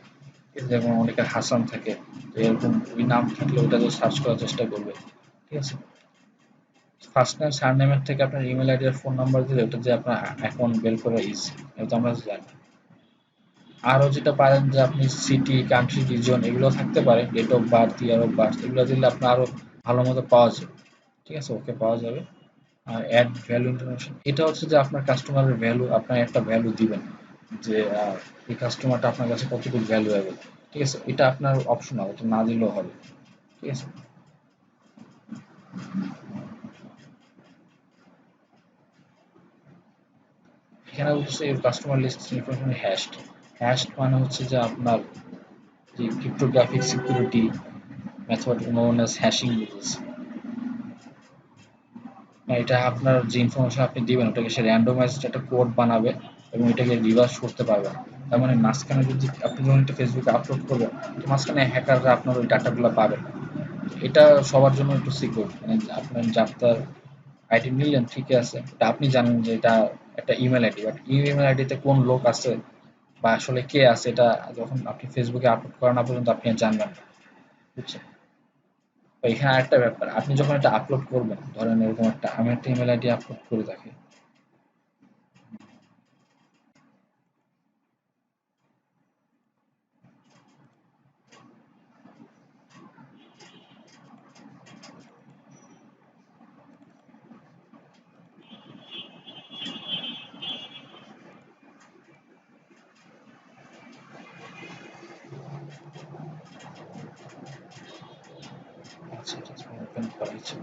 যেমন অনেকের হাসান থাকে, তো এরকম ওই নাম থাকলে ওটা দিয়ে সার্চ করার চেষ্টা করবে। ঠিক আছে, ফার্স্ট নেম সারনেমের থেকে আপনার ইমেল আইডি আর ফোন নাম্বার দিলে ওটা দিয়ে আপনার অ্যাকাউন্ট বের করা ইজি, এটা আমরা জানি। আরো যেটা পারেন যে আপনি সিটি, কান্ট্রি, রিজন এগুলো থাকতে পারে, date of birth, year of birth এগুলো দিলে আপনার আরো ভালো মতো পাওয়া যাবে। ঠিক আছে, ওকে পাওয়া যাবে। আর অ্যাড ভ্যালু ইনফরমেশন এটা হচ্ছে যে আপনার কাস্টমারের ভ্যালু, আপনার একটা ভ্যালু দিবেন যে এই কাস্টমারটা আপনার কাছে কতটুকু ভ্যালুয়েবল। ঠিক আছে, এটা আপনার অপশনাল, এটা না দিলেও হবে। ঠিক আছে, এখানে বলতেছে এই customer list information hashed. Hashed মানে হচ্ছে যে আপনার যে cryptographic security method known as hashing uses. এটা আপনার যে ইনফরমেশন আপনি দিবেন ওটাকে সে র্যান্ডমাইজড একটা কোড বানাবে এবং এটাকে রিভার্স করতে পারবে না। তার মানে মাঝখানে যদি আপনি যখন একটা ফেসবুকে আপলোড করবেন, তো মাঝখানে হ্যাকাররা আপনার ওই ডাটাগুলো পাবে না। এটা সবার জন্য একটু সিকিউর, মানে আপনার আপনার আইডি নিলেন ঠিকই আছে, এটা আপনি জানেন যে এটা একটা ইমেল আইডি, বাট ইমেল আইডিতে কোন লোক আছে বা আসলে কে আছে, এটা যখন আপনি ফেসবুকে আপলোড করা না পর্যন্ত আপনি আর জানবেন না, বুঝছেন? তো এখানে আরেকটা ব্যাপার, আপনি যখন এটা আপলোড করবেন, ধরেন এরকম একটা, আমি একটা ইমেল আইডি আপলোড করে থাকি। আচ্ছা, এটা ওপেন করা ছিল।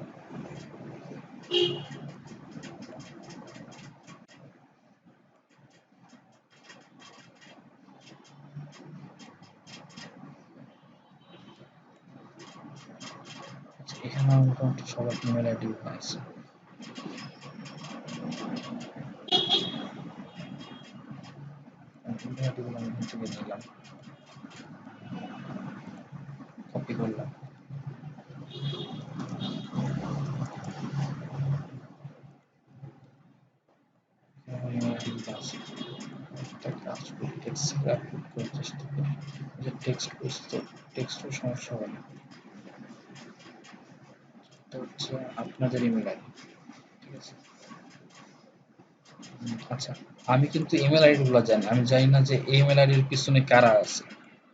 আচ্ছা, এখানে আমার মোটামুটি সবার ইমেল আইডি আছে। ইমেল আইডি গুলো আমি এখান থেকে নিলাম, কপি করলাম, আমার ইমেল আইডি গুলো আছে। একটা কাজ করি, টেক্সটে আপলোড করার চেষ্টা করি। যে টেক্সট করছি তো টেক্সটের সমস্যা হবে না। এটা হচ্ছে আপনাদের ইমেল আইডি, ঠিক আছে? আচ্ছা, আমি কিন্তু ইমেল আইডি গুলো জানি, আমি জানি না যে এই ইমেল আইডির পিছনে কারা আছে,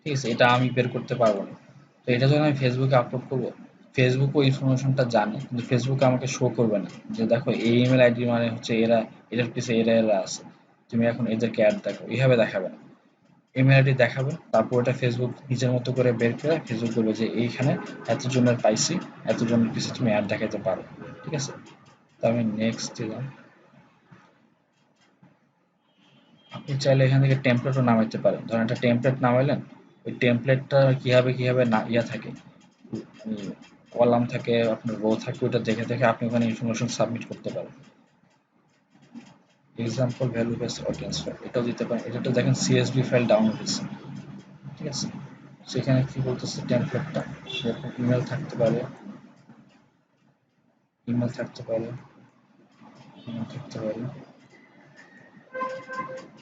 ঠিক আছে? এটা আমি বের করতে পারবো না। তো এটা যখন আমি ফেসবুকে আপলোড করবো, ফেসবুক ওই ইনফরমেশনটা জানে, কিন্তু ফেসবুক আমাকে শো করবে না যে দেখো এই ইমেল আইডি মানে হচ্ছে এরা, এটার পিছনে এরা এরা আছে, তুমি এখন এদেরকে অ্যাড দেখো, এইভাবে দেখাবে না। ইমেল আইডি দেখাবে, তারপর ওটা ফেসবুক নিজের মতো করে বের করে ফেসবুক বলবে যে এইখানে এতজনের পাইছি, এতজনের পিছনে তুমি অ্যাড দেখাতে পারো, ঠিক আছে? তো আমি নেক্সট দিলাম। আপনি চাইলে এখান থেকে টেমপ্লেটও নামাইতে পারেন, ধরেন একটা টেমপ্লেট নামাইলেন, ওই টেমপ্লেটটা কিভাবে কিভাবে না ইয়া থাকে, কলাম থাকে, আপনার রো থাকে, ওটা দেখে দেখে আপনি ওখানে ইনফরমেশন সাবমিট করতে পারেন। Example value base audience file এটাও দিতে পারেন, এটা দেখেন সিএসভি ফাইল ডাউনলোড হয়েছে, ঠিক আছে? সেখানে কি বলতেছে টেমপ্লেটটা, এরকম ইমেল থাকতে পারে, ইমেল থাকতে পারে, ইমেল থাকতে পারে,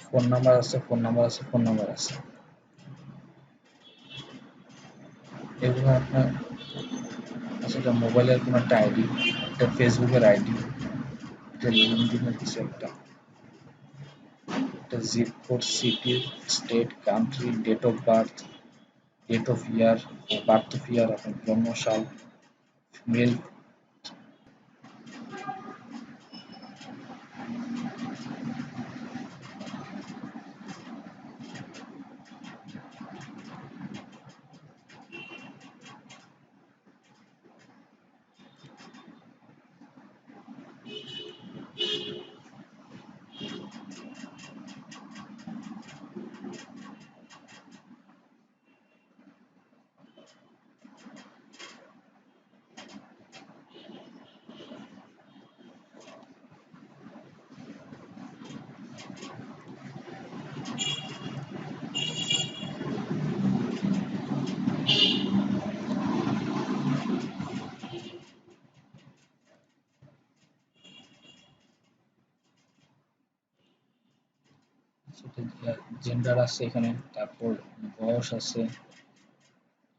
ফোন নাম্বার আছে, ফোন নাম্বার আছে, ফোন নাম্বার আছে। এগুলো আপনার, আচ্ছা, এটা মোবাইলের কোনো একটা আইডি, একটা ফেসবুকের আইডি, একটা লিঙ্কডিনের কিছু একটা, একটা zip code, city, state, country, date of birth, date of year, birth of year, আপনার জন্মসাল, মেল। জেন্ডার আছে এখানে, তারপর বয়স আছে,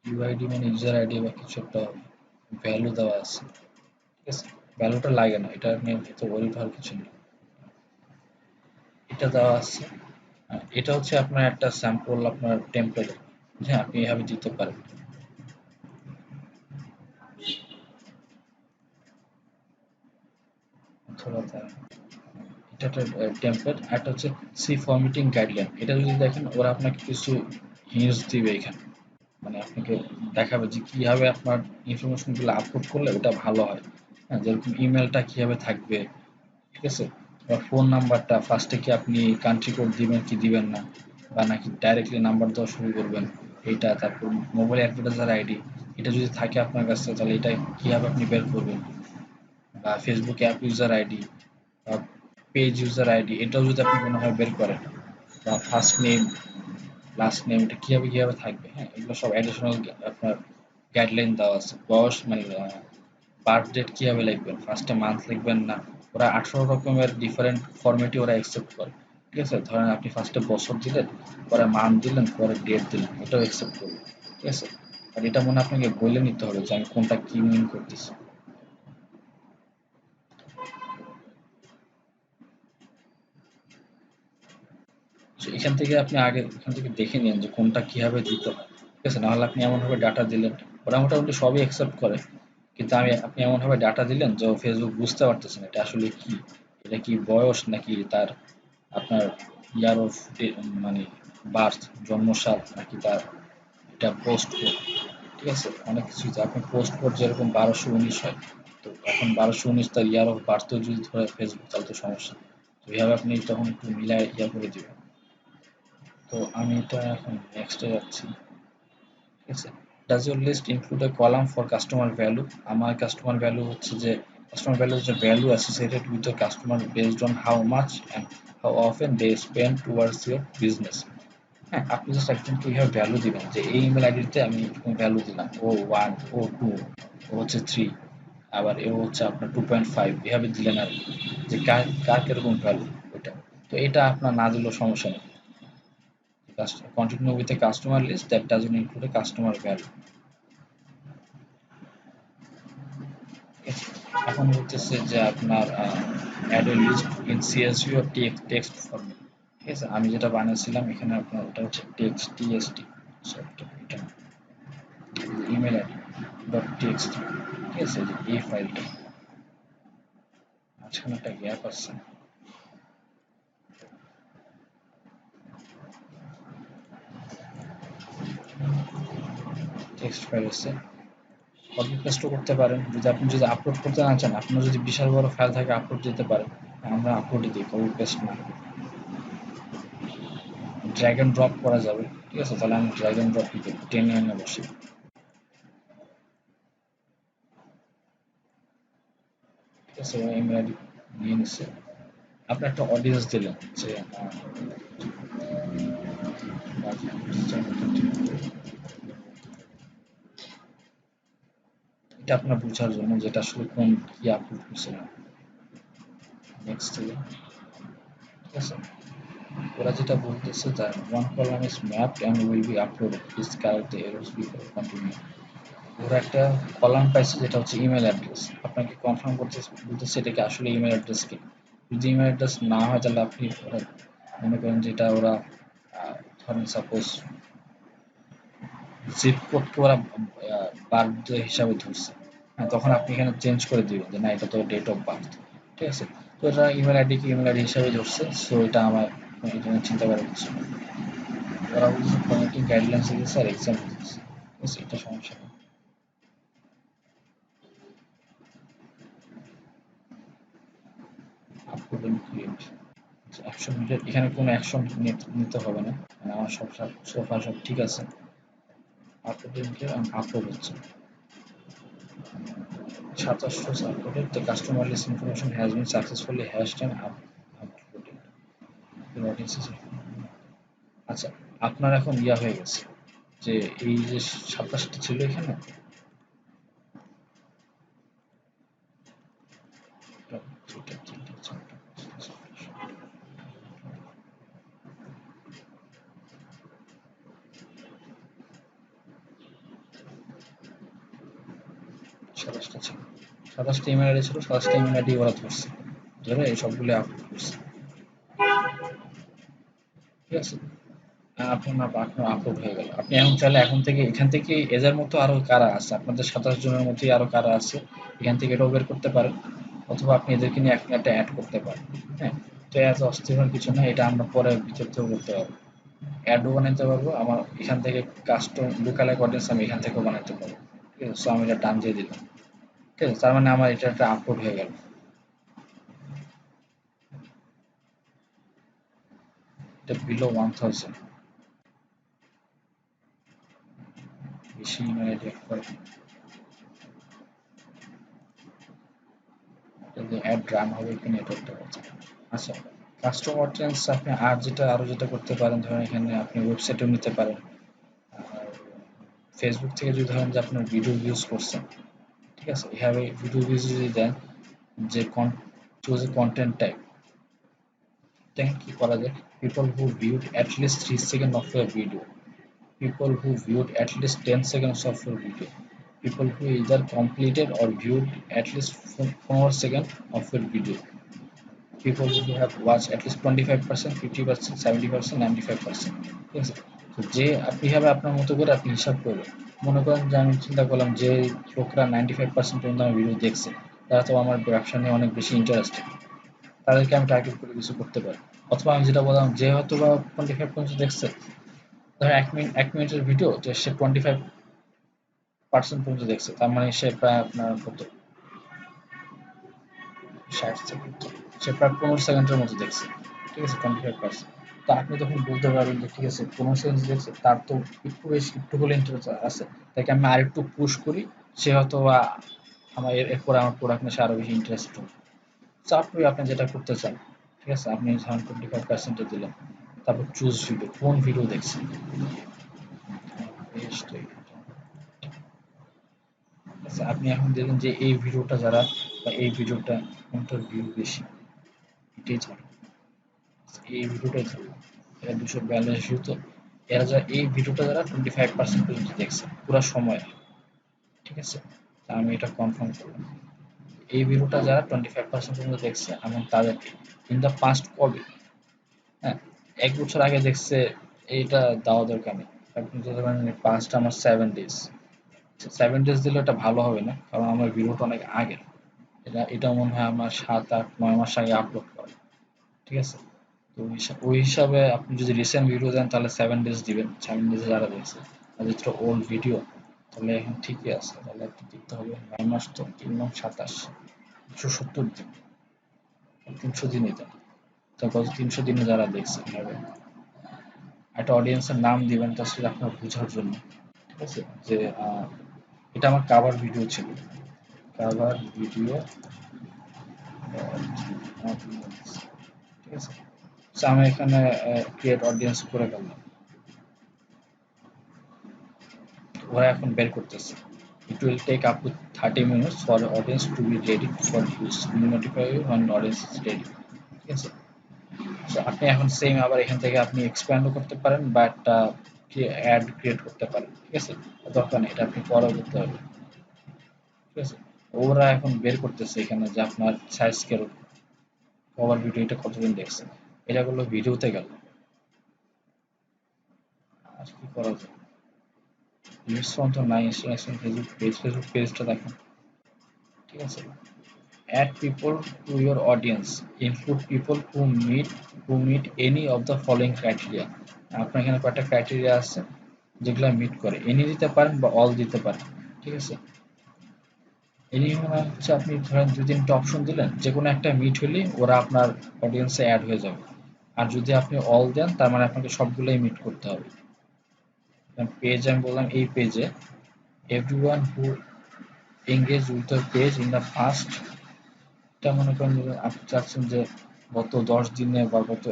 ইউআইডি মানে ইউজার আইডি বা কিছু একটা ভ্যালু দেওয়া আছে, ঠিক আছে? ভ্যালুটা লাগে না, এটা নিয়ে এত ওয়ারি হওয়ার কিছু নেই। এটা দেওয়া আছে। এটা হচ্ছে আপনার একটা স্যাম্পল, আপনার টেমপ্লেট, হ্যাঁ, আপনি এভাবে দিতে পারেন। অথবা এটা একটা টেমপ্লেট, আর একটা হচ্ছে সি ফরম্যাটিং গাইডলাইন। এটা যদি দেখেন, ওরা আপনাকে কিছু হিন্টস দিবে এখানে, মানে আপনাকে দেখাবে যে কিভাবে আপনার ইনফরমেশন গুলো আপলোড করলে ওটা ভালো হয়। হ্যাঁ, যেরকম ইমেলটা কিভাবে থাকবে, ঠিক আছে? বা ফোন নাম্বারটা ফার্স্টে কি আপনি কান্ট্রি কোড দিবেন কি দিবেন না, বা নাকি ডাইরেক্টলি নাম্বার দেওয়া শুরু করবেন, এইটা। তারপর মোবাইল অ্যাডভার্টাইজার আইডি, এটা যদি থাকে আপনার কাছে তাহলে এটা কিভাবে আপনি বের করবেন, বা ফেসবুক অ্যাপ ইউজার আইডি বা পেজ ইউজার আইডি, এটাও যদি আপনি কোনোভাবে বের করেন, বা ফার্স্ট নেম, লাস্ট নেম এটা কিভাবে কিভাবে থাকবে, হ্যাঁ এগুলো সব অ্যাডিশনাল আপনার গাইডলাইন দেওয়া আছে। বয়স মানে বার্থ ডেট কিভাবে লিখবেন, ফার্স্টে মান্থ লিখবেন না, ওরা 18 রকমের ডিফারেন্ট ফরম্যাটই ওরা অ্যাকসেপ্ট করে। ঠিক আছে, ধরেন আপনি ফার্স্টে বছর দিলেন, পরে মান্থ দিলেন, পরে ডেট দিলেন, এটাও অ্যাকসেপ্ট করবে। ঠিক আছে, আর এটা মনে হয় আপনাকে বলে নিতে হবে যে আমি কোনটা কি মিন করতেছি। So, এখান থেকে আপনি আগে এখান থেকে দেখে নিন যে কোনটা কিভাবে দিতে হয়। ঠিক আছে, নাহলে আপনি এমনভাবে ডাটা দিলেন, ওরা মোটামুটি সবই অ্যাকসেপ্ট করে, কিন্তু আপনি এমনভাবে ডাটা দিলেন যে ফেসবুক বুঝতে পারতেছে না এটা আসলে কি, এটা কি বয়স নাকি তার আপনার ইয়ার অফ মানে বার্থ, জন্মসাল, নাকি তার এটা পোস্ট কোড। ঠিক আছে, অনেক কিছু আপনি পোস্ট কোড যেরকম 1219 হয়, তো এখন 1219 তার ইয়ার অফ বার্থ যদি ধরে ফেসবুক, তাহলে তো সমস্যা। তো এইভাবে আপনি তখন একটু মিলায় ইয়া করে দিবেন। তো আমি এটা এখন নেক্সটে যাচ্ছি। ঠিক আছে, does your list include a column for customer value? আমার কাস্টমার ভ্যালু হচ্ছে যে কাস্টমার ভ্যালু যে value associated with the customer based on how much and how often they spend towards your business. হ্যাঁ, আপনি জাস্ট একজনকে এইভাবে ভ্যালু দিবেন যে এই ইমেল আইডিতে আমি ভ্যালু দিলাম ও 1, ও 2, ও হচ্ছে 3, আবার এও হচ্ছে আপনার 2.5, এভাবে দিলেন আর কি, যে কার কার কিরকম ভ্যালু ওইটা। তো এটা আপনার না দিলেও সমস্যা নেই। Continue with a customer list that doesn't include a customer value. এখন হচ্ছে যে আপনার add a list in CSV ও টেক্সট ফরম্যাট। ঠিক আছে, আমি যেটা বানিয়েছিলাম এখানে আপনার ওটা হচ্ছে টেক্সট টিএসটি, এটা ইমেল আইডি ডট টেক্সট। ঠিক আছে, যে এই ফাইলটা মাঝখানে একটা গ্যাপ আছে, টেক্সট ফাইল আছে, কপি পেস্টও করতে পারেন। যদি আপনি যদি আপলোড করতে না চান, আপনার যদি বিশাল বড় ফাইল থাকে আপলোড দিতে পারেন, আমরা আপলোডে দিই, কপি পেস্ট না। ড্র্যাগ এন্ড ড্রপ করা যাবে। ঠিক আছে, তাহলে আমি ড্র্যাগ এন্ড ড্রপ টেনে এনে বসি। ঠিক আছে, ইমেল আইডি নিয়ে নিচ্ছে, আপনি একটা অডিয়েন্স দিলেন যে এটা আপনার বোঝার জন্য যেটা আসলে কোন কি আপলোড করছিলেন। নেক্সট থেকে, ঠিক আছে, ওরা যেটা বলতেছে that one column is mapped and will be uploaded, please correct the errors before continue. ওরা একটা কলাম পাইছে যেটা হচ্ছে ইমেল অ্যাড্রেস, আপনাকে কনফার্ম করতে বলতেছে এটা কি আসলে ইমেল অ্যাড্রেস কি। যদি ইমেল অ্যাড্রেস না হয় তাহলে আপনি মনে করেন যেটা ওরা ধরেন সাপোজ জিপ কোডকে ওরা বার্থ হিসাবে ধরছে, হ্যাঁ তখন আপনি এখানে চেঞ্জ করে দিবেন যে না এটা তো ডেট অফ বার্থ। ঠিক আছে, তো এটা ইমেল আইডি কি ইমেল আইডি হিসাবে ধরছে, সো এটা আমার এই জন্য চিন্তা করার কিছু নেই। ওরা বলছে ফর্মেটিং গাইডলাইন্স দিয়েছে আর এক্সাম দিয়েছে। ঠিক আছে, এটা সমস্যা নেই। Upload and create action needed, এখানে কোনো অ্যাকশন নিতে হবে না, মানে আমার সব সোফা সব ঠিক আছে। আপলোড এন্ড ক্রিয়েট আপলোড হচ্ছে 2700 uploaded, the customer list information has been successfully hashed and uploaded. The audience is আচ্ছা, আপনার এখন ইয়া হয়ে গেছে যে এই যে 27টা ছিল এখানে, এটা, দুইটা, তিনটা, চারটা, পাঁচটা, ছয়টা, 27টা ছিল, 27টা ইমেল আইডি ছিল, 27টা ইমেল আইডি ওরা ধরছে, ধরে এই সবগুলো আপলোড করছে। ঠিক আছে, আপনার আপলোড হয়ে গেল। আপনি এখন চাইলে এখন থেকে এখান থেকে এদের মতো আরো কারা আছে, আপনাদের 27 জনের মতোই আরো কারা আছে, এখান থেকে এটাও বের করতে পারেন, অথবা আপনি এদেরকে নিয়ে এখন একটা অ্যাড করতে পারেন। হ্যাঁ, তো এত অস্থির হওয়ার কিছু না, এটা আমরা পরে ভিতর থেকে করতে পারবো। অ্যাডও বানাইতে পারবো, আমার এখান থেকে কাস্টম লুকালাইক অডিয়েন্স আমি এখান থেকেও বানাইতে পারবো। ঠিক আছে, সো আমি এটা ডান দিয়ে দিলাম। ঠিক আছে, তার মানে আমার এটা একটা আপলোড হয়ে গেল। এটা বিলো 1000, বেশি ইমেল আইডি একবার যদি অ্যাড রান হবে কিনা এটা একটা কথা। আচ্ছা, কাস্টম অডিয়েন্স আপনি আরো যেটা করতে পারেন, ধরেন এখানে আপনি ওয়েবসাইটেও নিতে পারেন। আর ফেসবুক থেকে যদি ধরেন যে আপনার ভিডিও ইউজ করছেন, ঠিক আছে, এভাবে ভিডিও ইউজ যদি দেন যে চুজ এ কন্টেন্ট টাইপ, দেখেন কি করা যায়। People who viewed at least 3 second of your video, people who viewed at least 10 seconds of your video, people who either completed or viewed at least 4 seconds of your video, people who have watched at least 25%, 50%, 70%, 95%, ঠিক আছে। তো যে আপনি হবে আপনার মতো করে আপনি হিসাব করবেন। মনে করেন যে আমি চিন্তা করলাম যে লোকরা 95% পর্যন্ত আমার ভিডিও দেখছে, তারা তো আমার ব্যবসা নিয়ে অনেক বেশি ইন্টারেস্টেড, তাদেরকে আমি টার্গেট করে কিছু করতে পারি। অথবা আমি যেটা বললাম যে হয়তো বা 25 পর্যন্ত দেখছে, ধর 1 মিনিটের ভিডিও, যে সে 25% পর্যন্ত দেখছে, তার মানে সে প্রায় আপনার কত, 60 সেকেন্ড, সে প্রায় 15 সেকেন্ডের মতো দেখছে, ঠিক আছে, 25%। তো আপনি তখন বলতে পারেন যে ঠিক আছে 15 সেকেন্ড দেখছে, তার তো একটু বেশি একটু হলে ইন্টারেস্ট আছে, তাকে আমি আরেকটু পুশ করি, সে হয়তো বা আমার এরপরে আমার প্রোডাক্ট নিয়ে সে আরো বেশি ইন্টারেস্ট হবে। তো আপনি যেটা করতে চান, ঠিক আছে, আপনি ধরেন 25% দিলেন, তারপর চুজ ভিডিও, কোন ভিডিও দেখছেন, আচ্ছা আপনি এখন দেখুন যে এই ভিডিওটা যারা, বা এই ভিডিওটা কোনটার ভিউ বেশি, এটাই ছাড়ুন, এই ভিডিওটাই ছাড়ুন, এরা 242 ভিউ। তো এরা যারা এই ভিডিওটা যারা 25% পর্যন্ত দেখছে পুরো সময়, ঠিক আছে, তা আমি এটা কনফার্ম করলাম। এই ভিডিওটা যারা 25% পর্যন্ত দেখছে, আমি তাদেরকে ইন দ্য পাস্ট কবে, হ্যাঁ, 1 বছর আগে দেখছে, এইটা দেওয়া দরকার নেই। আপনি যদি ধরেন পাস্ট আমার 7 ডেজ, 7 ডেজ দিলে এটা ভালো হবে না, কারণ আমার ভিডিওটা অনেক আগের, এটা মনে হয় আমার 7, 8, 9 মাস আগে আপলোড করা, ঠিক আছে। তো ওই হিসাবে আপনি যদি রিসেন্ট ভিডিও দেন তাহলে 7 ডেজ দিবেন, 7 ডেজে যারা দেখছে। আর যেটা ওল্ড ভিডিও, তাহলে এখন ঠিকই আছে, তাহলে একটু দিতে হবে 9 মাস, তো 3 9 27, 170 দিন, 300 দিনই দেন। তো গত 300 দিনে যারা দেখছে এভাবে একটা অডিয়েন্সের নাম দিবেন, তা সেটা আপনার বোঝার জন্য, ঠিক আছে। যে এটা আমার কাভার ভিডিও ছিল, কাভার ভিডিও, ঠিক আছে। So, আমি এখানে ক্রিয়েট অডিয়েন্স করে ফেললাম, ওরা এখন বের করতেছে। It will take up to 30 minutes for the audience to be ready for use. We notify you when audience is ready. ঠিক আছে? So, আপনি এখন সেম আবার এখান থেকে আপনি এক্সপ্যান্ডও করতে পারেন বা একটা অ্যাড ক্রিয়েট করতে পারেন, ঠিক আছে। দরকার নেই, এটা আপনি পরেও করতে হবে, ঠিক আছে। ওরা এখন বের করতেছে এখানে যে আপনার সাইজ কিরকম, কভার ভিডিওটা কতদিন দেখছে, এটা করলো ভিডিওতে গেল। আর কি করা যায়, রেসপন্স তো নাই, ফেসবুক পেজটা দেখেন, ঠিক আছে। Add people to your audience, include people who meet any of the following criteria. আপনার এখানে কয়েকটা ক্রাইটেরিয়া আছে যেগুলো মিট করে, এনি দিতে পারেন বা অল দিতে পারেন, ঠিক আছে। এনি মানে হচ্ছে আপনি ধরেন 2 3টা অপশন দিলেন, যে কোনো একটা মিট হলেই ওরা আপনার অডিয়েন্সে অ্যাড হয়ে যাবে। আর যদি আপনি অল দেন, তার মানে আপনাকে সবগুলোই মিট করতে হবে। পেজ আমি বললাম, এই পেজে everyone who engage with the page in the first, এটা মনে করেন যে আপনি চাচ্ছেন যে গত 10 দিনে বা গত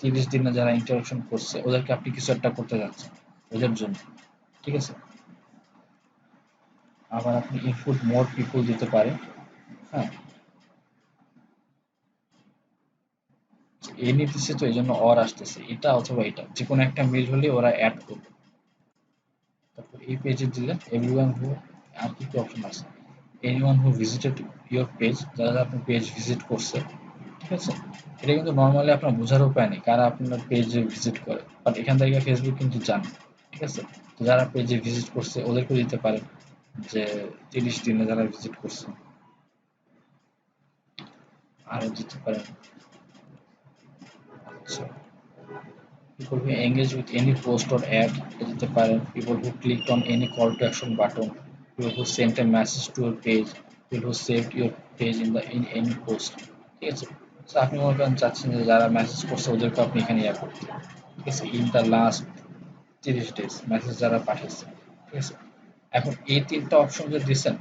30 দিনে যারা ইন্টারাকশন করছে ওদেরকে আপনি কিছু একটা করতে যাচ্ছেন ওদের জন্য, ঠিক আছে। আবার আপনি ইনপুট মোর পিপল দিতে পারেন, হ্যাঁ, এনি দিচ্ছে তো এই জন্য অর আসতেছে, এটা অথবা এটা যে কোনো একটা মিল হলে ওরা অ্যাড করবে। তারপর এই পেজে দিলেন এভরিওয়ান হু, আর কি কি অপশন আছে, anyone who visited your page, যারা আপনার পেজ ভিজিট করছে, ঠিক আছে। এটা কিন্তু নর্মালি আপনার বোঝার উপায় নেই কারা আপনার পেজে ভিজিট করে, বাট এখান থেকে ফেসবুক কিন্তু জানে, ঠিক আছে। তো যারা পেজে ভিজিট করছে ওদেরকে দিতে পারেন যে 30 দিনে যারা ভিজিট করছে, আরো দিতে পারেন। আচ্ছা, people who engage with any post or ad দিতে পারেন, people who clicked on any call to action button, people who sent a message to your page, people who saved your page in any post, ঠিক আছে। তো আপনি মনে করেন চাচ্ছেন যে যারা মেসেজ করছে ওদেরকে আপনি এখানে ইয়া করতে, ঠিক আছে, in the last 30 days message যারা পাঠিয়েছে, ঠিক আছে। এখন এই 3টা অপশন যে দিচ্ছেন,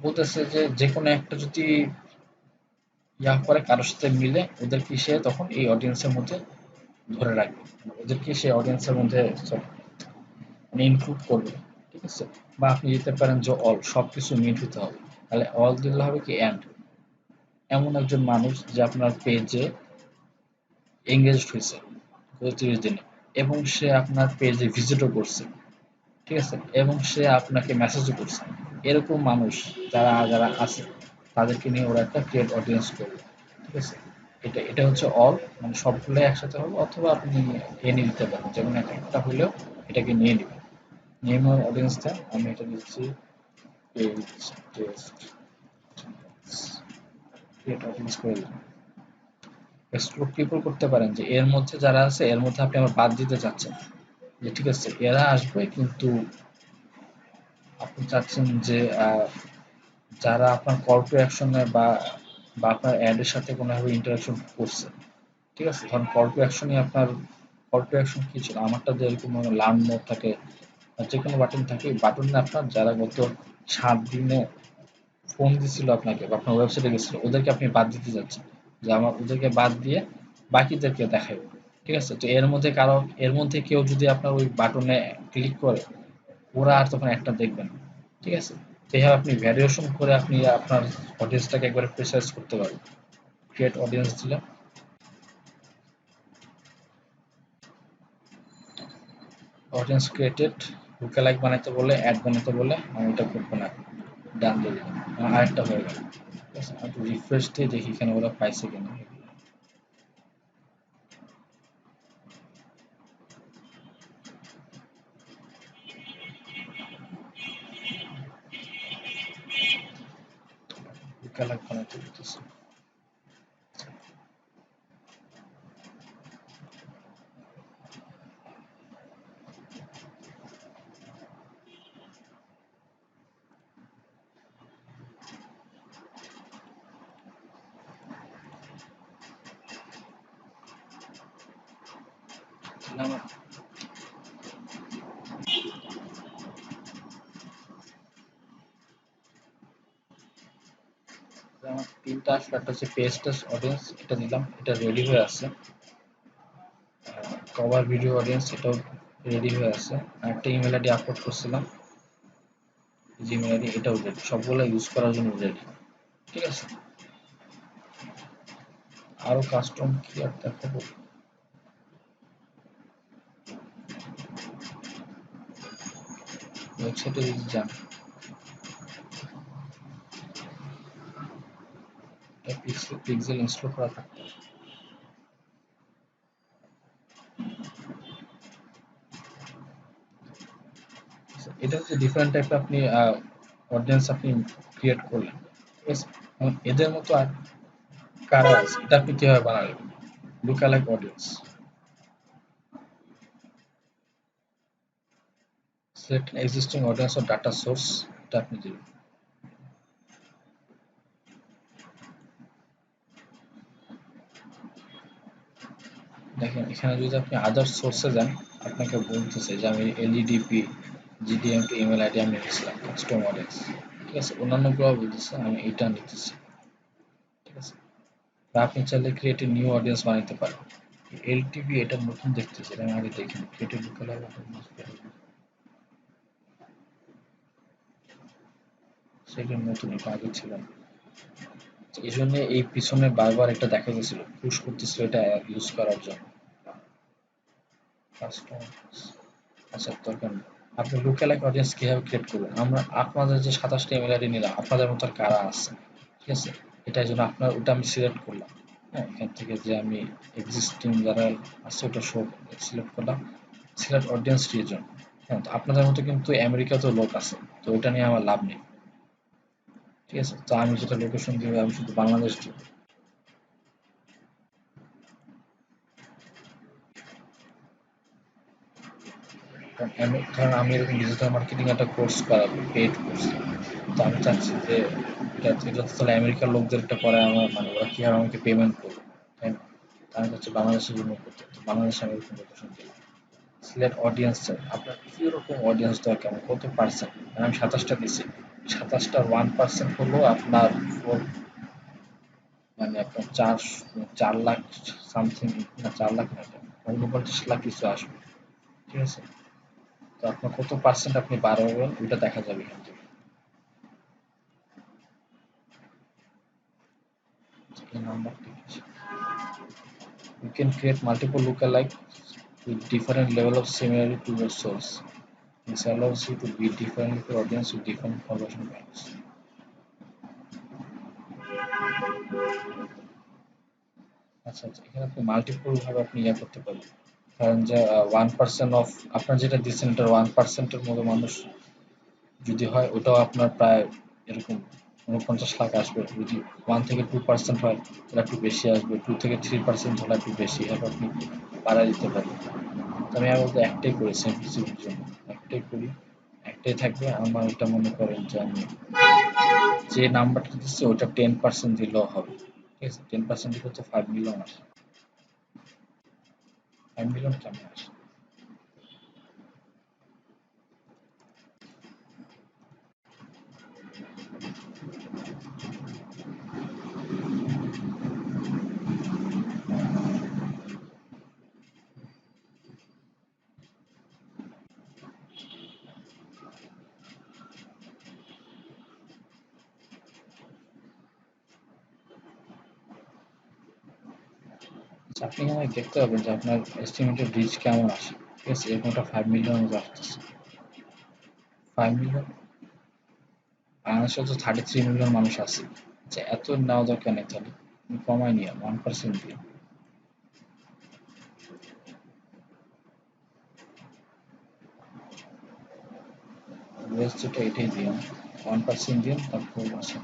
বলতেছে যে যে কোনো একটা যদি ইয়া করে কারোর সাথে মিলে ওদেরকে সে তখন এই অডিয়েন্সের মধ্যে ধরে রাখবে, ওদেরকে সে অডিয়েন্সের মধ্যে মানে ইনক্লুড করবে। ঠিক আছে, বা আপনি দিতে পারেন যে অল, সবকিছু মিট হতে হবে। তাহলে অল দিলে হবে কি এন্ড, এমন একজন মানুষ যে আপনার পেজে এঙ্গেজড হয়েছে গত 30 দিনে, এবং সে আপনার পেজে ভিজিটও করছে, ঠিক আছে, এবং সে আপনাকে মেসেজও করছে, এরকম মানুষ যারা যারা আছে তাদেরকে নিয়ে ওরা একটা ক্রিয়েট অডিয়েন্স করবে। ঠিক আছে, এটা এটা হচ্ছে অল, মানে সবগুলো একসাথে হবে, অথবা আপনি এনে নিতে পারেন, যেমন একটা হলেও এটাকে নিয়ে নেবেন। নিয়ে নেওয়ার অডিয়েন্সটা আমি এটা দিচ্ছি পেজ টেস্ট ক্রিয়েট অডিয়েন্স করে দিলাম। এক্সক্লুড পিপল করতে পারেন যে এর মধ্যে যারা আছে এর মধ্যে আপনি আবার বাদ দিতে চাচ্ছেন, যে ঠিক আছে এরা আসবে কিন্তু আপনি চাচ্ছেন যে যারা আপনার কল টু অ্যাকশনে বা আপনার অ্যাডের সাথে কোনোভাবে ইন্টারাকশন করছে। ঠিক আছে, ধরুন কল টু অ্যাকশনই আপনার, কল টু অ্যাকশন কি ছিল আমারটা, যে এরকম লার্ন মোড থাকে বা যে কোনো বাটন থাকে, বাটনে আপনার যারা গত 7 দিনে ফোন দিছিল আপনাকে বা আপনার ওয়েবসাইটে গেছিল ওদেরকে আপনি বাদ দিতে যাচ্ছেন, যে আমার ওদেরকে বাদ দিয়ে বাকিদেরকে দেখাবো। ঠিক আছে, তো এর মধ্যে কারো, এর মধ্যে কেউ যদি আপনার ওই বাটনে ক্লিক করে, ওরা আর তখন একটা দেখবেন। ঠিক আছে, তো এইভাবে আপনি ভ্যারিয়েশন করে আপনি আপনার অডিয়েন্সটাকে একবারে প্রেসাইজ করতে পারবেন। ক্রিয়েট অডিয়েন্স দিলাম, অডিয়েন্স ক্রিয়েটেড, লুকে লাইক বানাইতে বলে, অ্যাড বানাইতে বলে, আমি এটা করবো না, ডান দিয়ে দিলাম, আরেকটা হয়ে গেল। ঠিক আছে, একটু রিফ্রেশ দিয়ে দেখি এখানে ওরা পাইছে কিনা। লুকে লাইক বানাইতে বলতেছে। আমার আমার তিনটা আসলে, একটা হচ্ছে পেজ টেস্ট অডিয়েন্স, এটা দিলাম, এটা রেডি হয়ে আছে। কভার ভিডিও অডিয়েন্স, এটাও রেডি হয়ে আছে। একটা ইমেল আইডি আপলোড করছিলাম, জিমেল আইডি, এটাও রেডি, সবগুলো ইউজ করার জন্য রেডি। ঠিক আছে, আরো কাস্টম কি আর দেখাবো, ওয়েবসাইটে যদি যান, পিক্সেল ইনস্টল করা থাকতে হবে। এটা হচ্ছে ডিফারেন্ট টাইপের আপনি অডিয়েন্স আপনি ক্রিয়েট করলেন। ঠিক আছে, এখন এদের মতো আর কারা আছে, এটা আপনি কিভাবে বানাবেন? Look like audience, select existing audience or data source, এটা আপনি দিবেন। দেখেন এখানে যদি আপনি আদার সোর্সে যান, আপনাকে বলতেছে যে আমি এলইডিপি জিডিএমপি ইমেল আইডি আমি নিয়েছিলাম কাস্টম অডিয়েন্স। ঠিক আছে, অন্যান্যগুলো বলতেছে, আমি এইটা নিতেছি। ঠিক আছে, বা আপনি চাইলে ক্রিয়েট এ নিউ অডিয়েন্স বানাইতে পারেন। এলটিভি এটা নতুন দেখতেছি, এটা আমি আগে দেখিনি। ক্রিয়েট এ লোকাল সেটা নতুন, এটা আগে ছিল না। তো এই জন্য এই পিছনে বারবার একটা দেখা গেছিল, পুশ করতেছিল এটা ইউজ করার জন্য। কাস্টম, আচ্ছা দরকার নেই। আপনি লুকালাইক অডিয়েন্স কিভাবে ক্রিয়েট করবেন? আমরা আপনাদের যে 27টা ইমেল আইডি নিলাম, আপনাদের মতো আর কারা আছে? ঠিক আছে, এটার জন্য আপনার ওটা আমি সিলেক্ট করলাম। হ্যাঁ, এখান থেকে যে আমি এক্সিস্টিং যারা আছে ওটা শো সিলেক্ট করলাম, সিলেক্ট অডিয়েন্স রিজন। হ্যাঁ, তো আপনাদের মতো কিন্তু আমেরিকাতেও লোক আছে, তো ওটা নিয়ে আমার লাভ নেই। ঠিক আছে, তো আমি যেটা লোকেশন দিব, আমি শুধু বাংলাদেশ দিব। কারণ আমি এরকম ডিজিটাল মার্কেটিং একটা কোর্স করাবো, পেইড কোর্স। তো আমি চাচ্ছি যে এটা তো তাহলে আমেরিকার লোকদের একটা পরে আমার, মানে ওরা কি আর আমাকে পেমেন্ট করবে, তাই না? তো আমি চাচ্ছি বাংলাদেশের জন্য করতে, তো বাংলাদেশে আমি এরকম লোকেশন দিলাম। সিলেক্ট অডিয়েন্স চাই, আপনার কিরকম অডিয়েন্স দরকার, কত পার্সেন্ট? আমি 27টা দিচ্ছি, 27টার 1% হলো আপনার মানে আপনার 4 লাখ সামথিং, না 4 লাখ না, 49 লাখ কিছু আসবে। ঠিক আছে, তো আপনার কত পার্সেন্ট আপনি বাড়াবেন ওইটা দেখা যাবে এখান থেকে। এই নাম্বারটা কি? You can create multiple lookalike with different level of similarity to your source. This allows you to bid differently for audience with different conversion values. আচ্ছা আচ্ছা, এখানে আপনি মাল্টিপল ভাবে আপনি ইয়া করতে পারবেন। কারণ যে 1% অফ আপনার যেটা দিচ্ছেন এটা 1%-এর মতো মানুষ যদি হয়, ওটাও আপনার প্রায় এরকম 49 লাখ আসবে। যদি 1 থেকে 2% হয় তাহলে একটু বেশি আসবে, 2 থেকে 3% হলে একটু বেশি, এভাবে আপনি বাড়ায় দিতে পারবেন। তো আমি আপাতত একটাই করি সিম্পলিসিটির জন্য, একটাই করি, একটাই থাকবে আমার। এটা মনে করেন যে আমি যে নাম্বারটা দিচ্ছি ওটা 10% দিলেও হবে। ঠিক আছে, 10% দিলে তো 5 মিলিয়ন আসে। 5 মিলিয়ন কেমন আসে? আচ্ছা, আপনি এখানে দেখতে পাবেন যে আপনার এস্টিমেটেড রিচ কেমন আসে। ঠিক আছে, এরকম একটা 5 মিলিয়ন মতো আসতেছে। 5 মিলিয়ন, বাংলাদেশে তো 33 মিলিয়ন মানুষ আছে। আচ্ছা, এত নেওয়া দরকার নেই, তাহলে আপনি কমায় নিয়ে 1% দিয়ে বেস্ট, যেটা এটাই দিয়ে 1% দিয়ে তারপর আছে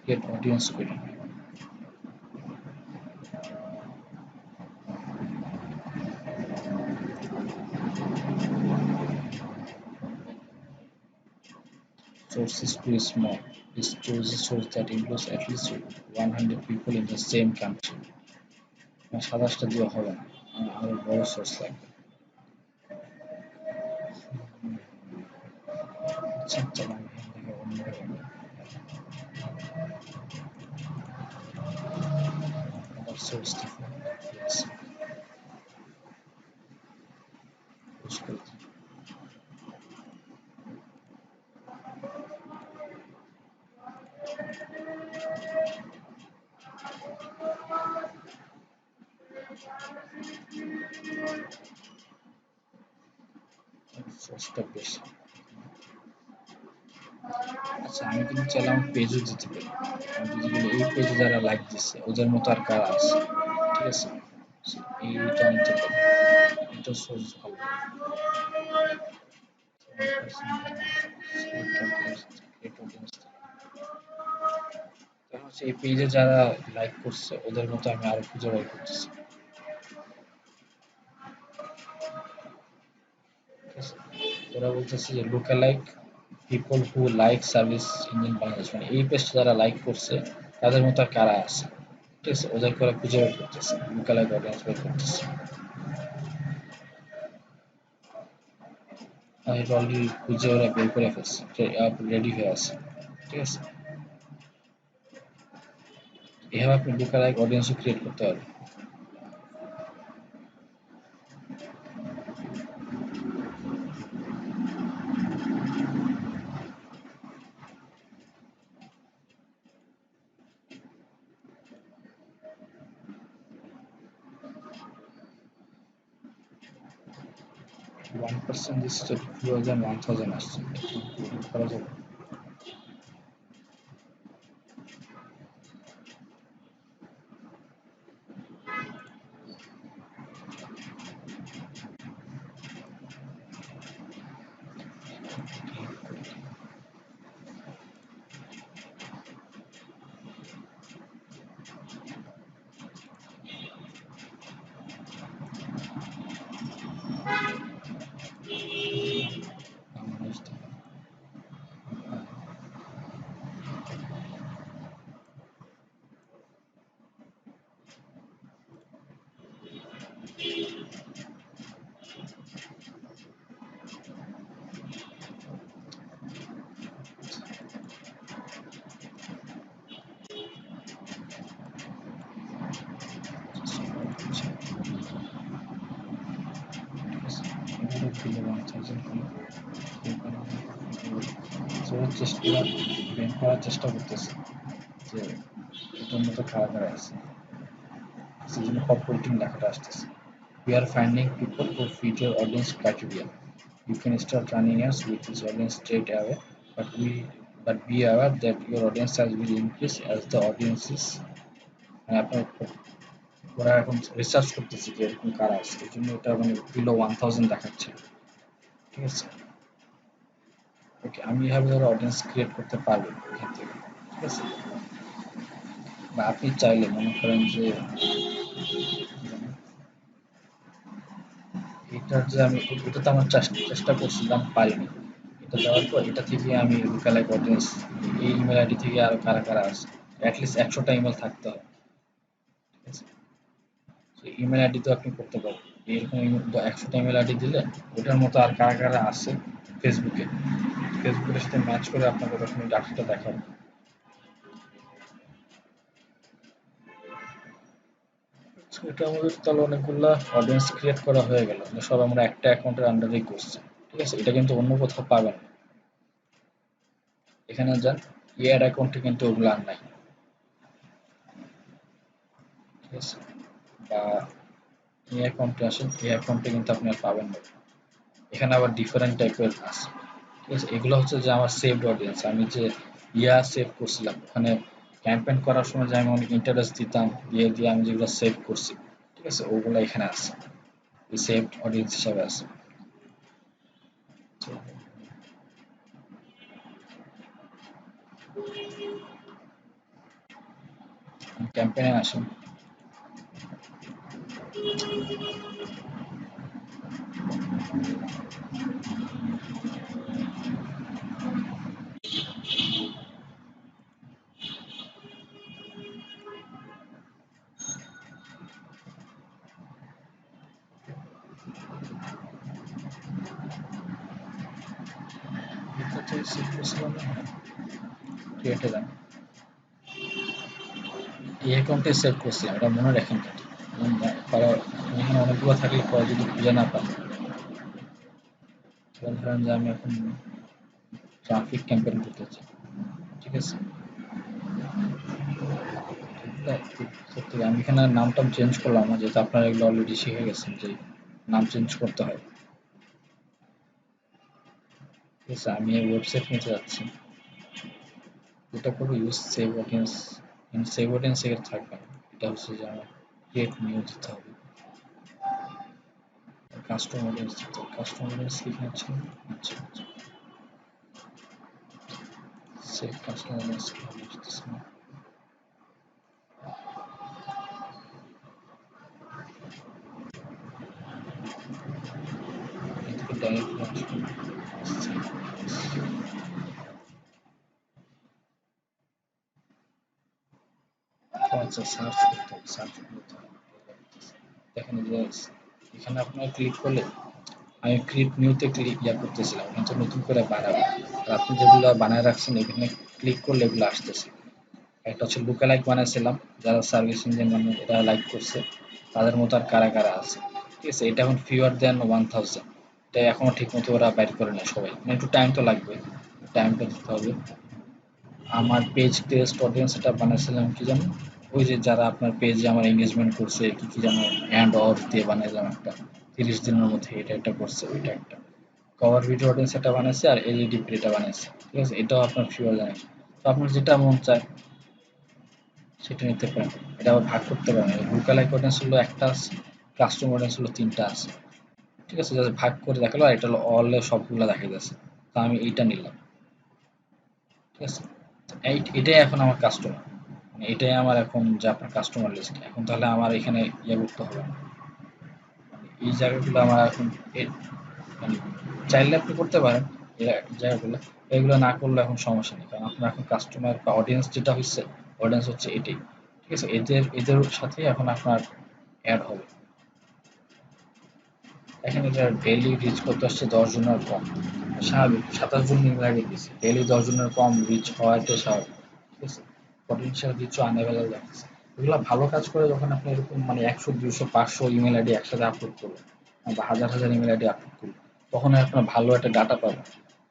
গেট অডিয়েন্স করে। Source is too small. This choose a source that includes at least 100 people in the same country. 27টা দিয়ে হবে না, আরো বড় সোর্স লাগবে। আচ্ছা চলো আমি এখান থেকে অন্য আবার সোর্স থেকে পুশ করে দিই। সোর্সটা বেশি। আচ্ছা, আমি কিন্তু চাইলে আমার পেজও দিতে পারি। আমি যদি বলি এই পেজে যারা লাইক দিচ্ছে ওদের মতো আর কারা আছে, ঠিক আছে, এইটা নিতে পারি। এটা সোর্স ভালো। তখন হচ্ছে এই পেজে যারা লাইক করছে ওদের মতো আমি আরো খুঁজে বের করতেছি। ঠিক আছে, ওরা বলতেছে যে lookalike people who like service engine Bangladesh, মানে এই পেজটা যারা লাইক করছে তাদের মতো আর কারা আছে। ঠিক আছে, ওদেরকে ওরা খুঁজে বের করতেছে, লুকালাইক অডিয়েন্স বের করতেছে। আর এটা অলরেডি খুঁজে ওরা বের করে ফেলছে, রেডি হয়ে আছে। ঠিক আছে, এভাবে আপনি লুকালাইক অডিয়েন্সও ক্রিয়েট করতে পারবেন। 1% দিচ্ছে তো 2000 আসছে, করা যাবে। বাংলাদেশ থেকে বিলো 1000 চেষ্টা বের করার চেষ্টা করতেছি যে এটার মতো কারা কারা আছে, সেজন্য পপ রেটিং লেখাটা আসতেছে। We are finding people who fit your audience criteria. You can start running ads with this audience straight away, but be aware that your audience size will increase as the audience is আপনার ওরা এখন রিসার্চ করতেছে যে এরকম কারা আছে, এই জন্য এটা মানে বিলো 1000 দেখাচ্ছে। ঠিক আছে, ওকে আমি এভাবে ধরো অডিয়েন্স ক্রিয়েট করতে পারবো এখান থেকে। ঠিক আছে, বা আপনি চাইলে মনে করেন যে এটার যে আমি এটা তো আমার চেষ্টা করছিলাম পারিনি, এটা দেওয়ার পর এটা থেকে আমি লুকালাইক অডিয়েন্স এই ইমেল আইডি থেকে আরো কারা কারা আছে অ্যাটলিস্ট 100টা ইমেল থাকতে হবে। ঠিক আছে, ইমেল আইডি তো আপনি করতে পারবেন এরকম 100টা ইমেল আইডি দিলে ওটার মতো আর কারা কারা আছে ফেসবুকের সাথে ম্যাচ করে আপনাকে তখন এই ডাটাটা দেখাবো। এটা আমাদের তাহলে অনেকগুলা অডিয়েন্স ক্রিয়েট করা হয়ে গেল, সব আমরা একটা অ্যাকাউন্টের আন্ডারেই করছি। ঠিক আছে, এটা কিন্তু অন্য কোথাও পাবেন না। এখানে যান, এড অ্যাকাউন্টে কিন্তু ওগুলো আর নাই। ঠিক আছে, বা এই অ্যাকাউন্টে আসেন, এই অ্যাকাউন্টে কিন্তু আপনি আর পাবেন না। এখানে আবার ডিফারেন্ট টাইপের আছে। ঠিক আছে, এগুলো হচ্ছে যে আমার সেভড অডিয়েন্স, আমি যে সেভ করছিলাম ওখানে ক্যাম্পেইন করার সময় যে আমি অনেক ইন্টারেস্ট দিতাম, দিয়ে আমি যেগুলো সেভ করছি, ঠিক আছে, ওগুলো এখানে আছে, এই সেভড অডিয়েন্স হিসাবে আছে। ক্যাম্পেইনে আসেন, এটাতে সেভ করছিলাম না, ক্রিয়েটে যান, এই অ্যাকাউন্টে সেভ করছিলাম, এটা মনে রাখেন কিন্তু কারণ এখানে অনেকগুলো থাকলে পরে যদি খুঁজে না পান, ধরেন যে আমি এখন ট্রাফিক ক্যাম্পেইন করতে চাই। ঠিক আছে, সত্যি আমি এখানে নামটা চেঞ্জ করলাম না, যেহেতু আপনারা এগুলো অলরেডি শিখে গেছেন যে নাম চেঞ্জ করতে হয়। ঠিক আছে, আমি এই ওয়েবসাইট নিতে যাচ্ছি, এটা করবো use save audience, save audience এখানে থাকবে না, এটা হচ্ছে যে আমার ক্রিয়েট নিউ দিতে হবে, কাস্টম অডিয়েন্স দিতে হবে, কাস্টম অডিয়েন্স এখানে ছিল। আচ্ছা সেভ কাস্টম অডিয়েন্স আসতেছে না, এদিকে ডাইরেক্ট আসবে। আচ্ছা সার্চ করতে হবে, সার্চ করতে হবে, দেখেন যে এখানে আপনার ক্লিক করলে আমি ক্রিয়েট নিউতে ক্লিক করতেছিলাম, কিন্তু নতুন করে বানাবো, আর আপনি যেগুলো বানায় রাখছেন এখানে ক্লিক করলে এগুলো আসতেছে। একটা হচ্ছে লুকা লাইক বানাইছিলাম, যারা সার্ভিস ইঞ্জিন মানে এটা লাইক করছে তাদের মতো আর কারা কারা আছে। ঠিক আছে, এটা এখন ফিওর দেন 1000, এটা এখনো ঠিক মতো ওরা বাইর করে না সবাই, মানে একটু টাইম তো লাগবে, টাইমটা দিতে হবে। আমার পেজ টেস্ট অডিয়েন্স এটা বানাইছিলাম কি জানো, ওই যে যারা আপনার পেজে আমার এঙ্গেজমেন্ট করছে কি কি জানো, অ্যান্ড অর দিয়ে বানাইলাম একটা 30 দিনের মধ্যে, এটা একটা করছে, ওইটা একটা কভার ভিডিও অডিয়েন্স এটা বানাইছে, আর এলইডি এটা বানাইছে। ঠিক আছে, এটাও আপনার ফিওর জানেন, তো আপনার যেটা মন চায় সেটা নিতে পারেন। এটা আবার ভাগ করতে পারেন, লুকালাইক অডিয়েন্স হলো একটা আছে, কাস্টম অডিয়েন্স হলো 3টা আছে। ঠিক আছে, জাস্ট ভাগ করে দেখালো, আর এটা হলো অল সবগুলো দেখা যাচ্ছে, তো আমি এইটা নিলাম। ঠিক আছে, এটাই এখন আমার কাস্টমার, মানে এটাই আমার এখন যে আপনার কাস্টমার লিস্ট, এখন তাহলে আমার এখানে করতে হবে না, এই জায়গাগুলো আমার এখন মানে চাইলে আপনি করতে পারেন এই জায়গাগুলো, এগুলো না করলে এখন সমস্যা নেই, কারণ আপনার এখন কাস্টমার বা অডিয়েন্স যেটা হচ্ছে, অডিয়েন্স হচ্ছে এটাই। ঠিক আছে, এদের সাথে এখন আপনার অ্যাড হবে। এখানে এটা ডেইলি রিচ করতে আসছে 10 জনের কম, স্বাভাবিক 27 জন ইমেল আইডি দিচ্ছে, ডেইলি 10 জনের কম রিচ হওয়াটাই স্বাভাবিক। ঠিক আছে, পটেনশিয়াল রিচও আনএভেলেবল দেখাচ্ছে। এগুলো ভালো কাজ করে যখন আপনি এরকম মানে 100 200 500 ইমেল আইডি একসাথে আপলোড করবেন, বা হাজার হাজার ইমেল আইডি আপলোড করবেন, তখনই আপনার ভালো একটা ডাটা পাবেন।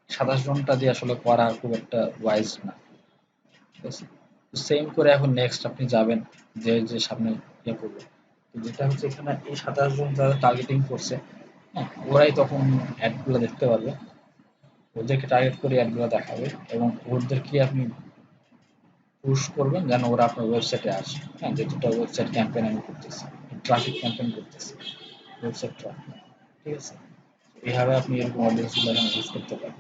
27 জনটা দিয়ে আসলে করা খুব একটা ওয়াইজ না। ঠিক আছে? তো সেম করে এখন নেক্সট আপনি যাবেন যে সামনে ইয়ে করবে। তো যেটা হচ্ছে এখানে এই 27 জন যারা টার্গেটিং করছে, হ্যাঁ, ওরাই তখন অ্যাডগুলো দেখতে পারবে। ওদেরকে টার্গেট করে অ্যাডগুলো দেখাবে এবং ওদেরকে আপনি পুশ করবেন যেন ওরা আপনার ওয়েবসাইটে আসে। হ্যাঁ, যেটা ওয়েবসাইট ক্যাম্পেইন আমি করতেছি, ট্রাফিক ক্যাম্পেইন করতেছি, ওয়েবসাইট ট্রাফিক। ঠিক আছে? এইভাবে আপনি এরকম অডিয়েন্সগুলো এখানে ইউজ করতে পারেন।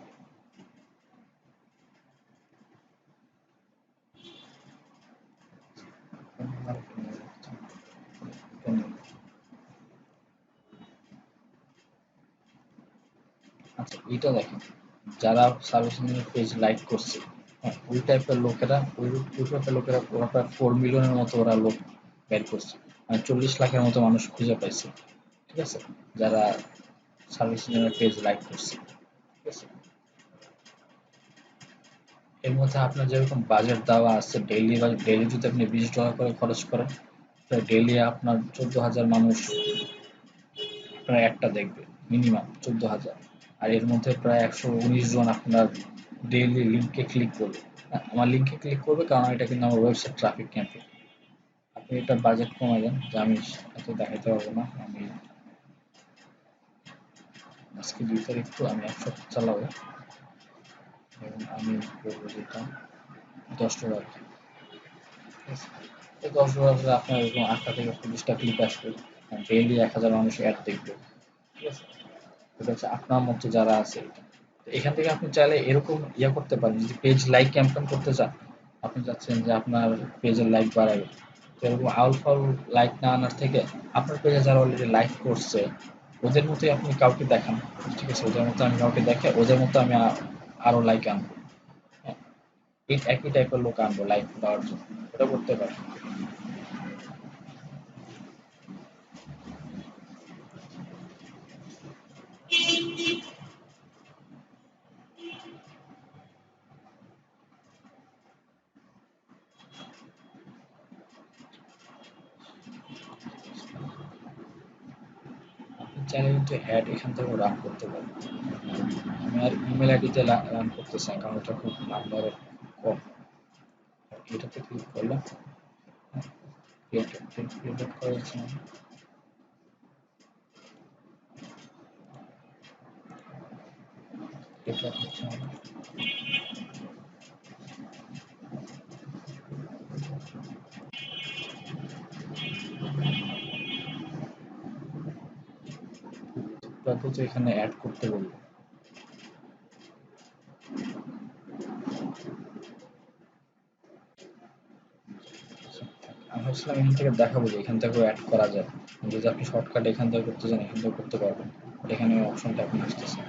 আচ্ছা, এটা দেখেন, যারা সার্ভিস ইঞ্জিনিয়ার পেজ লাইক করছে, হ্যাঁ, ওই টাইপের লোকেরা ওই টাইপের লোকেরা ওরা প্রায় 4 মিলিয়নের মতো ওরা লোক বের করছে, মানে 40 লাখের মতো মানুষ খুঁজে পাইছে। ঠিক আছে? যারা সার্ভিস ইঞ্জিনিয়ার পেজ লাইক করছে। ঠিক আছে? এর মধ্যে আপনার যেরকম বাজেট দেওয়া আছে, ডেইলি যদি আপনি $20 করে খরচ করেন, ডেইলি আপনার 14,000 মানুষ আপনার একটা দেখবে, মিনিমাম 14,000। আর এর মধ্যে প্রায় 119 জন আপনার ডেইলি লিঙ্কে ক্লিক করবে। আমার লিঙ্কে ক্লিক করবে কারণ এটা কিন্তু আমার ওয়েবসাইট ট্রাফিক ক্যাম্পেইন। আপনি এটা বাজেট কমাই দেন, যে আমি এত দেখাইতে পারবো না। আমি আজকে 2 তারিখ, তো আমি 1 সপ্তাহ চালাবো এবং আমি করবো যেটা $10। ঠিক আছে? এই $10 আপনার এরকম 8টা থেকে 40টা ক্লিক আসবে, ডেইলি 1,000 মানুষ অ্যাড দেখবে। ঠিক আছে? এটা হচ্ছে আপনার মতো যারা আছে। তো এখান থেকে আপনি চাইলে এরকম ইয়া করতে পারেন, যদি পেজ লাইক ক্যাম্পেইন করতে চান, আপনি চাচ্ছেন যে আপনার পেজের লাইক বাড়াবে, তো এরকম আউল ফাউল লাইক না আনার থেকে আপনার পেজে যারা অলরেডি লাইক করছে ওদের মতোই আপনি কাউকে দেখান। ঠিক আছে? ওদের মতো আমি কাউকে দেখে ওদের মতো আমি আরো লাইক আনবো। হ্যাঁ, এই একই টাইপের লোক আনবো লাইক পাওয়ার জন্য। ওটা করতে পারেন। আপনি চাইলে কিন্তু অ্যাড এখান থেকে রান করতে পারেন। আমি আর ইমেল আইডিতে রান করতেছি না কারণ ওটা খুব নাম্বার কম। এটাতে ক্লিক করলাম, ক্রিয়েটেড করা যাচ্ছে না। এটা হচ্ছে না। তারপর তো এখানে অ্যাড করতে বলবো। আমি ভাবছিলাম এখান থেকে দেখাবো যে এখান থেকেও অ্যাড করা যায়। যদি আপনি শর্টকাট এখান থেকে করতে চান এখান থেকে করতে পারবেন। এখানে অপশনটা এখন আসতেছে।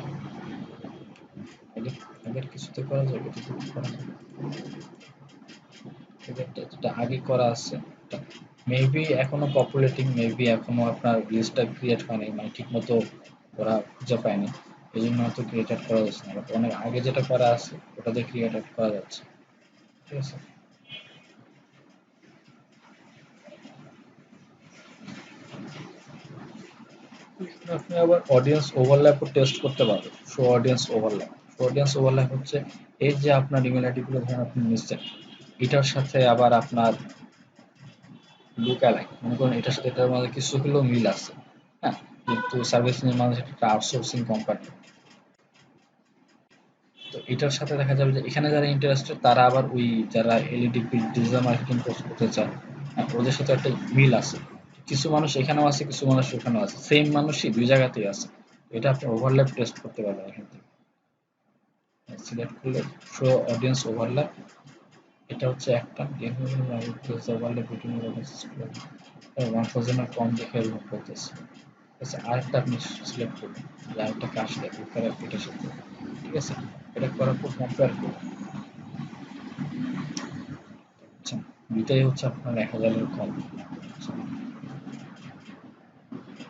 এডিট এডিট কিছুতে করা যাবে, এডিট করা যাবে। এডিটটা যেটা আগে করা আছে এটা মেবি এখনো পপুলেটিং, মেবি এখনো আপনার লিস্টটা ক্রিয়েট হয়নি, মানে ঠিক মতো ওরা খুঁজে পায়নি, এই জন্য হয়তো ক্রিয়েটেড করা যাচ্ছে না। বাট অনেক আগে যেটা করা আছে ওটাতে ক্রিয়েটেড করা যাচ্ছে। ঠিক আছে? আপনি আবার অডিয়েন্স ওভারল্যাপও টেস্ট করতে পারবেন। Show audience overlap. Show audience overlap হচ্ছে এই যে আপনার ইমেল আইডি গুলো ধরেন আপনি নিচ্ছেন, এটার সাথে আবার আপনার লুক অ্যালাইক, মনে করেন এটার সাথে এটার মধ্যে কিছু হলেও মিল আছে। হ্যাঁ, কিন্তু সার্ভিস নিয়ে মানুষ একটা আউটসোর্সিং কোম্পানি। তো এটার সাথে দেখা যাবে যে এখানে যারা ইন্টারেস্টেড তারা আবার ওই যারা এলইডি ডিজিটাল মার্কেটিং কোর্স করতে চায়, হ্যাঁ, ওদের সাথে একটা মিল আছে। কিছু মানুষ এখানেও আছে, কিছু মানুষ ওখানেও আছে, সেম মানুষই দুই জায়গাতেই আছে। এটা আপনি ওভারল্যাপ টেস্ট করতে পারবেন এখান থেকে। সিলেক্ট করলে শো অডিয়েন্স ওভারল্যাপ, এটা হচ্ছে একটা ওভারল্যাপ বিটুইন 1000 এর কম দেখে এরকম করতেছে। আচ্ছা, আরেকটা আপনি সিলেক্ট করুন, যে আরেকটা কাজ দেখুন এটার সাথে। ঠিক আছে? এটা করার পর কম্পেয়ার করুন। আচ্ছা, দুইটাই হচ্ছে আপনার 1,000-এর কম। আচ্ছা,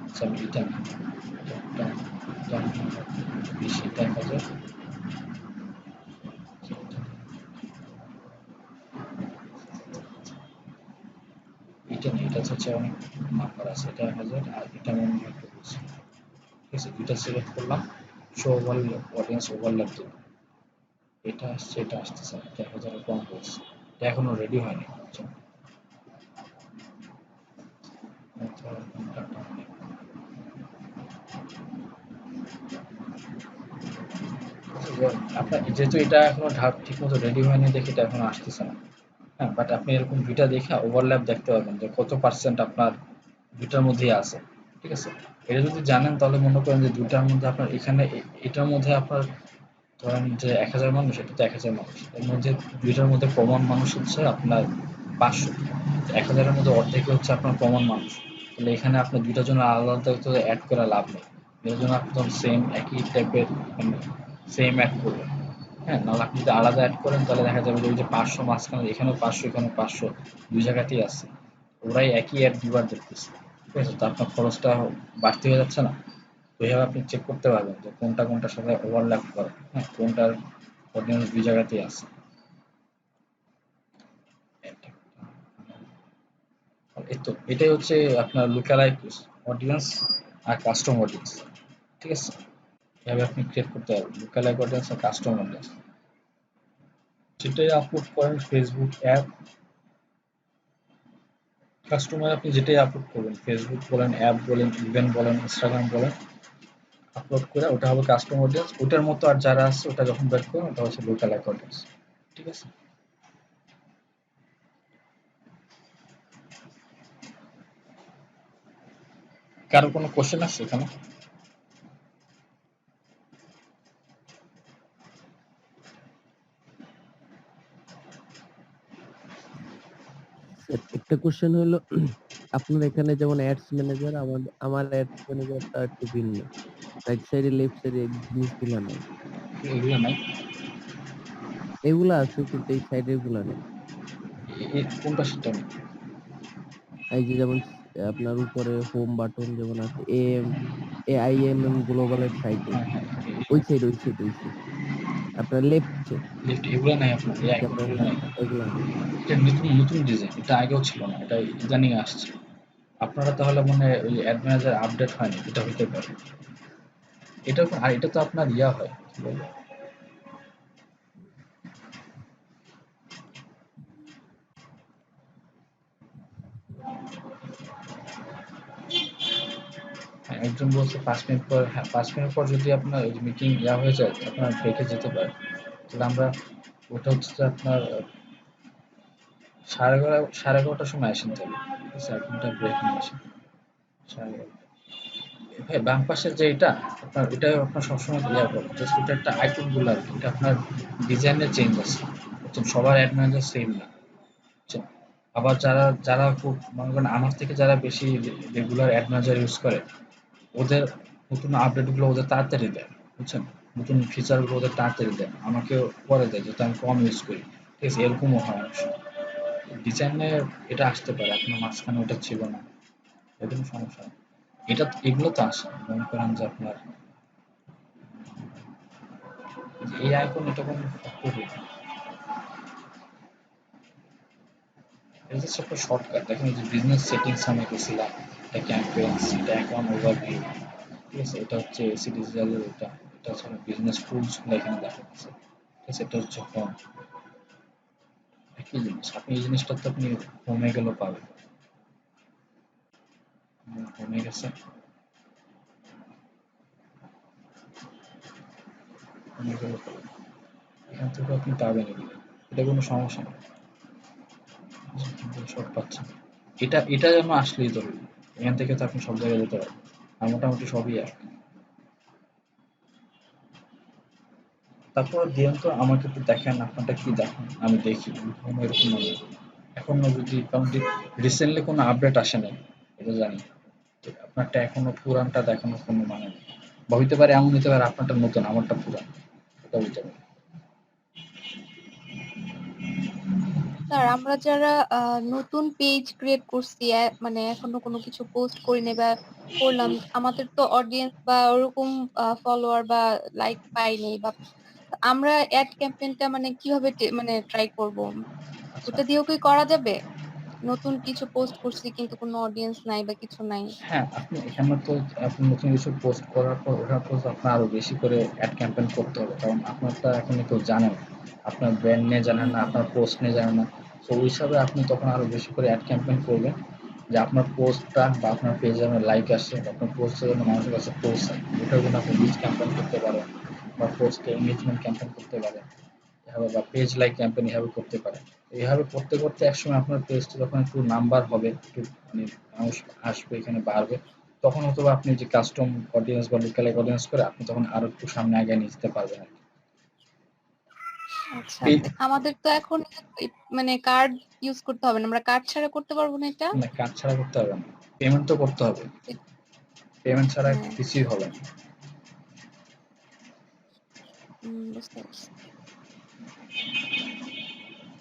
আচ্ছা, আমি এটা নিই। এটা এটা বেশি, এটা 1,000। এটা নিই, এটা হচ্ছে অনেক নাম্বার আছে, এটা 1,000 আর এটা মনে হয় একটু বেশি। ঠিক আছে? দুইটা সিলেক্ট করলাম, শো অডিয়েন্স ওভারল্যাপ দেবে, এটা আসছে এটা আসতেছে না, 1000 কম বলছে, এটা এখনো রেডি হয়নি, বুঝছেন? আপনার যেহেতু এটা এখনো ঢাক ঠিক মতো রেডি হয়নি দেখে এটা এখনো আসতেছে না। হ্যাঁ, বাট আপনি এরকম দুইটা দেখে ওভারল্যাপ দেখতে পারবেন যে কত পার্সেন্ট আপনার দুইটার মধ্যেই আছে। ঠিক আছে, এটা যদি জানেন তাহলে মনে করেন যে দুইটার মধ্যে আপনার এখানে এটার মধ্যে আপনার ধরেন যে 1000 মানুষ, এটা তো 1000 মানুষ, এর মধ্যে দুইটার মধ্যে কমন মানুষ হচ্ছে আপনার 500, 1000-এর মধ্যে অর্ধেক হচ্ছে আপনার কমন মানুষ। তাহলে এখানে আপনার দুইটার জন্য আলাদা আলাদা তো অ্যাড করা লাভ নেই, এর জন্য আপনি তখন সেম একই টাইপের মানে সেম অ্যাড করবেন। হ্যাঁ, নাহলে আপনি যদি আলাদা অ্যাড করেন তাহলে দেখা যাবে যে ওই যে 500 মাঝখানে এখানেও 500 এখানেও 500 দুই জায়গাতেই আছে, ওরাই একই অ্যাড দুবার দেখতেছে। ঠিক আছে, তো আপনার খরচটা বাড়তি হয়ে যাচ্ছে না? তো এভাবে আপনি চেক করতে পারবেন যে কোনটা কোনটার সাথে ওভারল্যাপ করে, হ্যাঁ, কোনটার অডিয়েন্স দুই জায়গাতেই আছে। এই তো এটাই হচ্ছে আপনার লুকালাইক অডিয়েন্স আর কাস্টম অডিয়েন্স। ঠিক আছে, এভাবে আপনি ক্রিয়েট করতে পারবেন লুকালাইক অডিয়েন্স আর কাস্টম অডিয়েন্স। যেটাই আপলোড করেন ফেসবুক অ্যাপ, কাস্টমার আপনি যেটাই আপলোড করবেন ফেসবুক বলেন, অ্যাপ বলেন, ইভেন্ট বলেন, ইনস্টাগ্রাম বলেন, আপলোড করে ওটা হবে কাস্টম অডিয়েন্স, ওটার মতো আর যারা আছে ওটা যখন বের করবেন ওটা হচ্ছে লুকালাইক অডিয়েন্স। ঠিক আছে, কারো কোনো কোশ্চেন আছে এখানে? স্যার একটা কোশ্চেন হলো আপনার এখানে যেমন অ্যাডস ম্যানেজার, আমার আমার অ্যাডস ম্যানেজারটা একটু ভিন্ন। রাইট সাইডে লেফট সাইডে এই জিনিসগুলা নাই। এগুলো নাই? এগুলা আছে কিন্তু এই সাইডের গুলা নেই। কোনটা সেটা নেই? এই যে যেমন আপনার উপরে হোম বাটন যেমন আছে এএম AIMM গ্লোবালের সাইডে, হ্যাঁ হ্যাঁ, ওই সাইড ওই সাইড ওই সাইড আপনার লেফটে লিফট এগুলো নাই আপনার, এই এই যে আইকন আপনার এগুলো নাই। এগুলা নেই। এটা নতুন নতুন ডিজাইন, এটা আগেও ছিল না, এটা ইদানিং আসছে। আপনারা তাহলে মনে হয় ওই অ্যাড ম্যানেজার আপডেট হয়নি, এটা হইতে পারে। এটা আর এটা তো আপনার ইয়া হয়, কি বলে, হ্যাঁ, একজন বলছে 5 মিনিট পর, হ্যাঁ 5 মিনিট পর যদি আপনার ওই মিটিং ইয়া হয়ে যায় আপনার ব্রেকে যেতে পারে। তাহলে আমরা ওটা হচ্ছে যে আপনার 11:30 সময় আসেন তাহলে, ঠিক আছে, 1 ঘন্টা ব্রেক নিয়ে আসেন। 11:30। ভাই বাম পাশের যে এটা আপনার, এটাও আপনার সবসময় ইয়া করবেন, জাস্ট ওটা একটা আইকন গুলো আর কি, এটা আপনার ডিজাইনের চেঞ্জ আছে, বুঝছেন? সবার অ্যাড ম্যানেজার সেম না, বুঝছেন? আবার যারা যারা খুব মনে করেন আমার থেকে যারা বেশি রেগুলার অ্যাড ম্যানেজার ইউজ করে, ওদের নতুন আপডেট গুলো ওদের তাড়াতাড়ি দেয়, বুঝছেন? নতুন ফিচার গুলো ওদের তাড়াতাড়ি দেয়, আমাকে পরে দেয় যেহেতু আমি কম ইউজ করি। ঠিক আছে, এরকমও হয় অনেক সময়। ডিজাইনে এটা আসতে পারে, আপনার মাঝখানে ওটা ছিল না, এরকম সমস্যা নেই। এটা এগুলো তো আসে, মনে করেন যে আপনার এই আইকন এটা কোনো ফ্যাক্টরি না, এটা জাস্ট একটা শর্টকাট। দেখেন এই যে বিজনেস সেটিংস আমি গেছিলাম, এটা ক্যাম্পেইনস, এটা অ্যাকাউন্ট ওভারভিউ, ঠিক আছে, এটা হচ্ছে এসি ডিজিটালের, এটা হচ্ছে বিজনেস টুলস গুলো এখানে দেখা যাচ্ছে। ঠিক আছে, এটা হচ্ছে হোম, একই জিনিস। আপনি এই জিনিসটা তো আপনি হোমে গেলেও পাবেন। হোমে গেছে, হোমে গেলেও পাবেন, এখান থেকে আপনি পাবেন এগুলো, এটা কোনো সমস্যা নেই। কিন্তু সব পাচ্ছেন, এটা যেন আসলেই তো হলো। এখান থেকে তো আপনি সব জায়গায় যেতে পারবেন, আর মোটামুটি সবই এক। তারপর দিয়েন তো আমাকে একটু দেখেন, আপনারটা কি দেখান আমি দেখি, কোনো এরকম মনে হয়। এখনো যদি কারণ রিসেন্টলি কোনো আপডেট আসে নাই, এটা জানি। তো আপনারটা এখনো পুরানটা দেখানোর কোনো মানে নেই, বা হইতে পারে এমন হইতে পারে আপনারটা নতুন আমারটা পুরান, এটা হইতে পারে। স্যার আমরা যারা নতুন পেজ ক্রিয়েট করছি, মানে এখনো কোনো কিছু পোস্ট করিনি বা করলাম, আমাদের তো অডিয়েন্স বা ওরকম ফলোয়ার বা লাইক পাইনি, বা আমরা অ্যাড ক্যাম্পেইনটা মানে কিভাবে মানে ট্রাই করব, আচ্ছা, ওটা দিয়েও কি করা যাবে? নতুন কিছু পোস্ট করছি কিন্তু কোনো অডিয়েন্স নাই বা কিছু নাই। হ্যাঁ, আপনি এখানে তো আপনি নতুন কিছু পোস্ট করার পর ওটার পর আপনার আরো বেশি করে অ্যাড ক্যাম্পেইন করতে হবে। কারণ আপনারটা এখন কেউ জানে না। আপনার ব্র্যান্ড নিয়ে জানে না, হুম, আপনার পোস্ট নিয়ে জানে না। সো ওই হিসাবে আপনি তখন আরো বেশি করে অ্যাড ক্যাম্পেইন করবেন। যে আপনার পোস্টটা বা আপনার পেজে যেন লাইক আসে, বা আপনার পোস্টটা যেন মানুষের কাছে পৌঁছায়। ওটার জন্য আপনি রিচ ক্যাম্পেইন করতে পারেন, বা পোস্টে এনগেজমেন্ট ক্যাম্পেইন করতে পারেন। এভাবে বা পেজ লাইক ক্যাম্পেইন এভাবে করতে পারেন। এইভাবে করতে করতে একসময় আপনার পেজটা যখন একটু নাম্বার হবে, একটু মানে মানুষ আসবে, এখানে বাড়বে, তখন হয়তোবা আপনি যে কাস্টম অডিয়েন্স বা লুকালাইক অডিয়েন্স করে আপনি তখন আরো একটু সামনে আগায় নিয়ে যেতে পারবেন আর কি। আচ্ছা। এই আমাদের তো এখন মানে কার্ড ইউজ করতে হবে না। আমরা কার্ড ছাড়া করতে পারবো না এটা? মানে কাজ ছাড়া করতে হবে না, পেমেন্ট তো করতে হবে। পেমেন্ট ছাড়া হ্যাঁ, কিছুই হবে না। বুঝতে পারছি।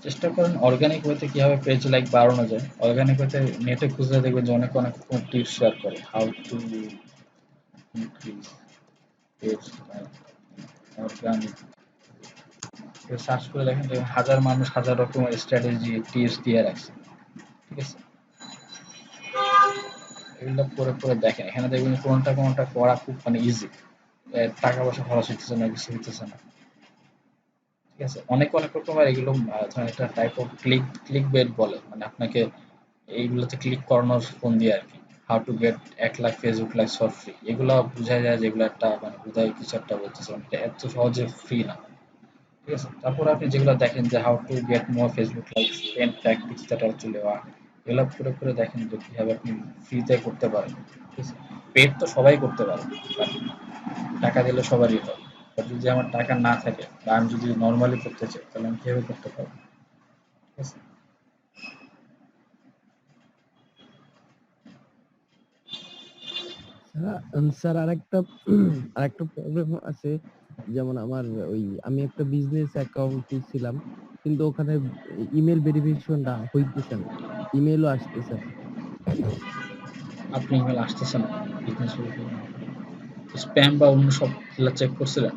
চেষ্টা করেন অর্গানিক ওয়েতে কিভাবে পেজ লাইক বাড়ানো যায়। অর্গানিক ওয়েতে নেটে খুঁজলে দেখবেন যে অনেক অনেক টিপস শেয়ার করে, how to increase page like organic. Search করে দেখেন যে হাজার মানুষ হাজার রকমের স্ট্র্যাটেজি টিপস দিয়ে রাখছে, ঠিক আছে? এগুলো করে করে দেখেন, এখানে দেখবেন কোনটা কোনটা করা খুব মানে ইজি, টাকা পয়সা খরচ হইতেছে না, কিছু হইতেছে না, ঠিক আছে? অনেক অনেক রকমের এগুলো ধরেন একটা টাইপ অফ ক্লিক বেট বলে, মানে আপনাকে এইগুলোতে ক্লিক করানোর ফোন দিয়ে আর কি। How to gate 1 lakh Facebook likes for free, এগুলো বোঝা যায় যে এগুলো একটা মানে বোধহয় কিছু একটা বলতেছে, মানে এটা এত সহজে ফ্রি না, ঠিক আছে? তারপর আপনি যেগুলো দেখেন যে how to get more Facebook likes 10 tactics that are চলে এগুলো করে করে দেখেন যে কিভাবে আপনি ফ্রিতে করতে পারেন, ঠিক আছে? পেড তো সবাই করতে পারে, বাট টাকা দিলে সবারই হয়। বাট যদি আমার টাকা না থাকে বা আমি যদি নর্মালি করতে চাই তাহলে আমি কিভাবে করতে পারবো, ঠিক আছে? স্যার আরেকটা প্রবলেম আছে। যেমন আমার আমি একটা বিজনেস অ্যাকাউন্ট খুলছিলাম, কিন্তু ওখানে ইমেল ভেরিফিকেশনটা হইতেছে না, ইমেলও আসতেছে না। আপনি ইমেল আসতেছে না, বিজনেস স্প্যাম বা অন্য সব চেক করছিলেন?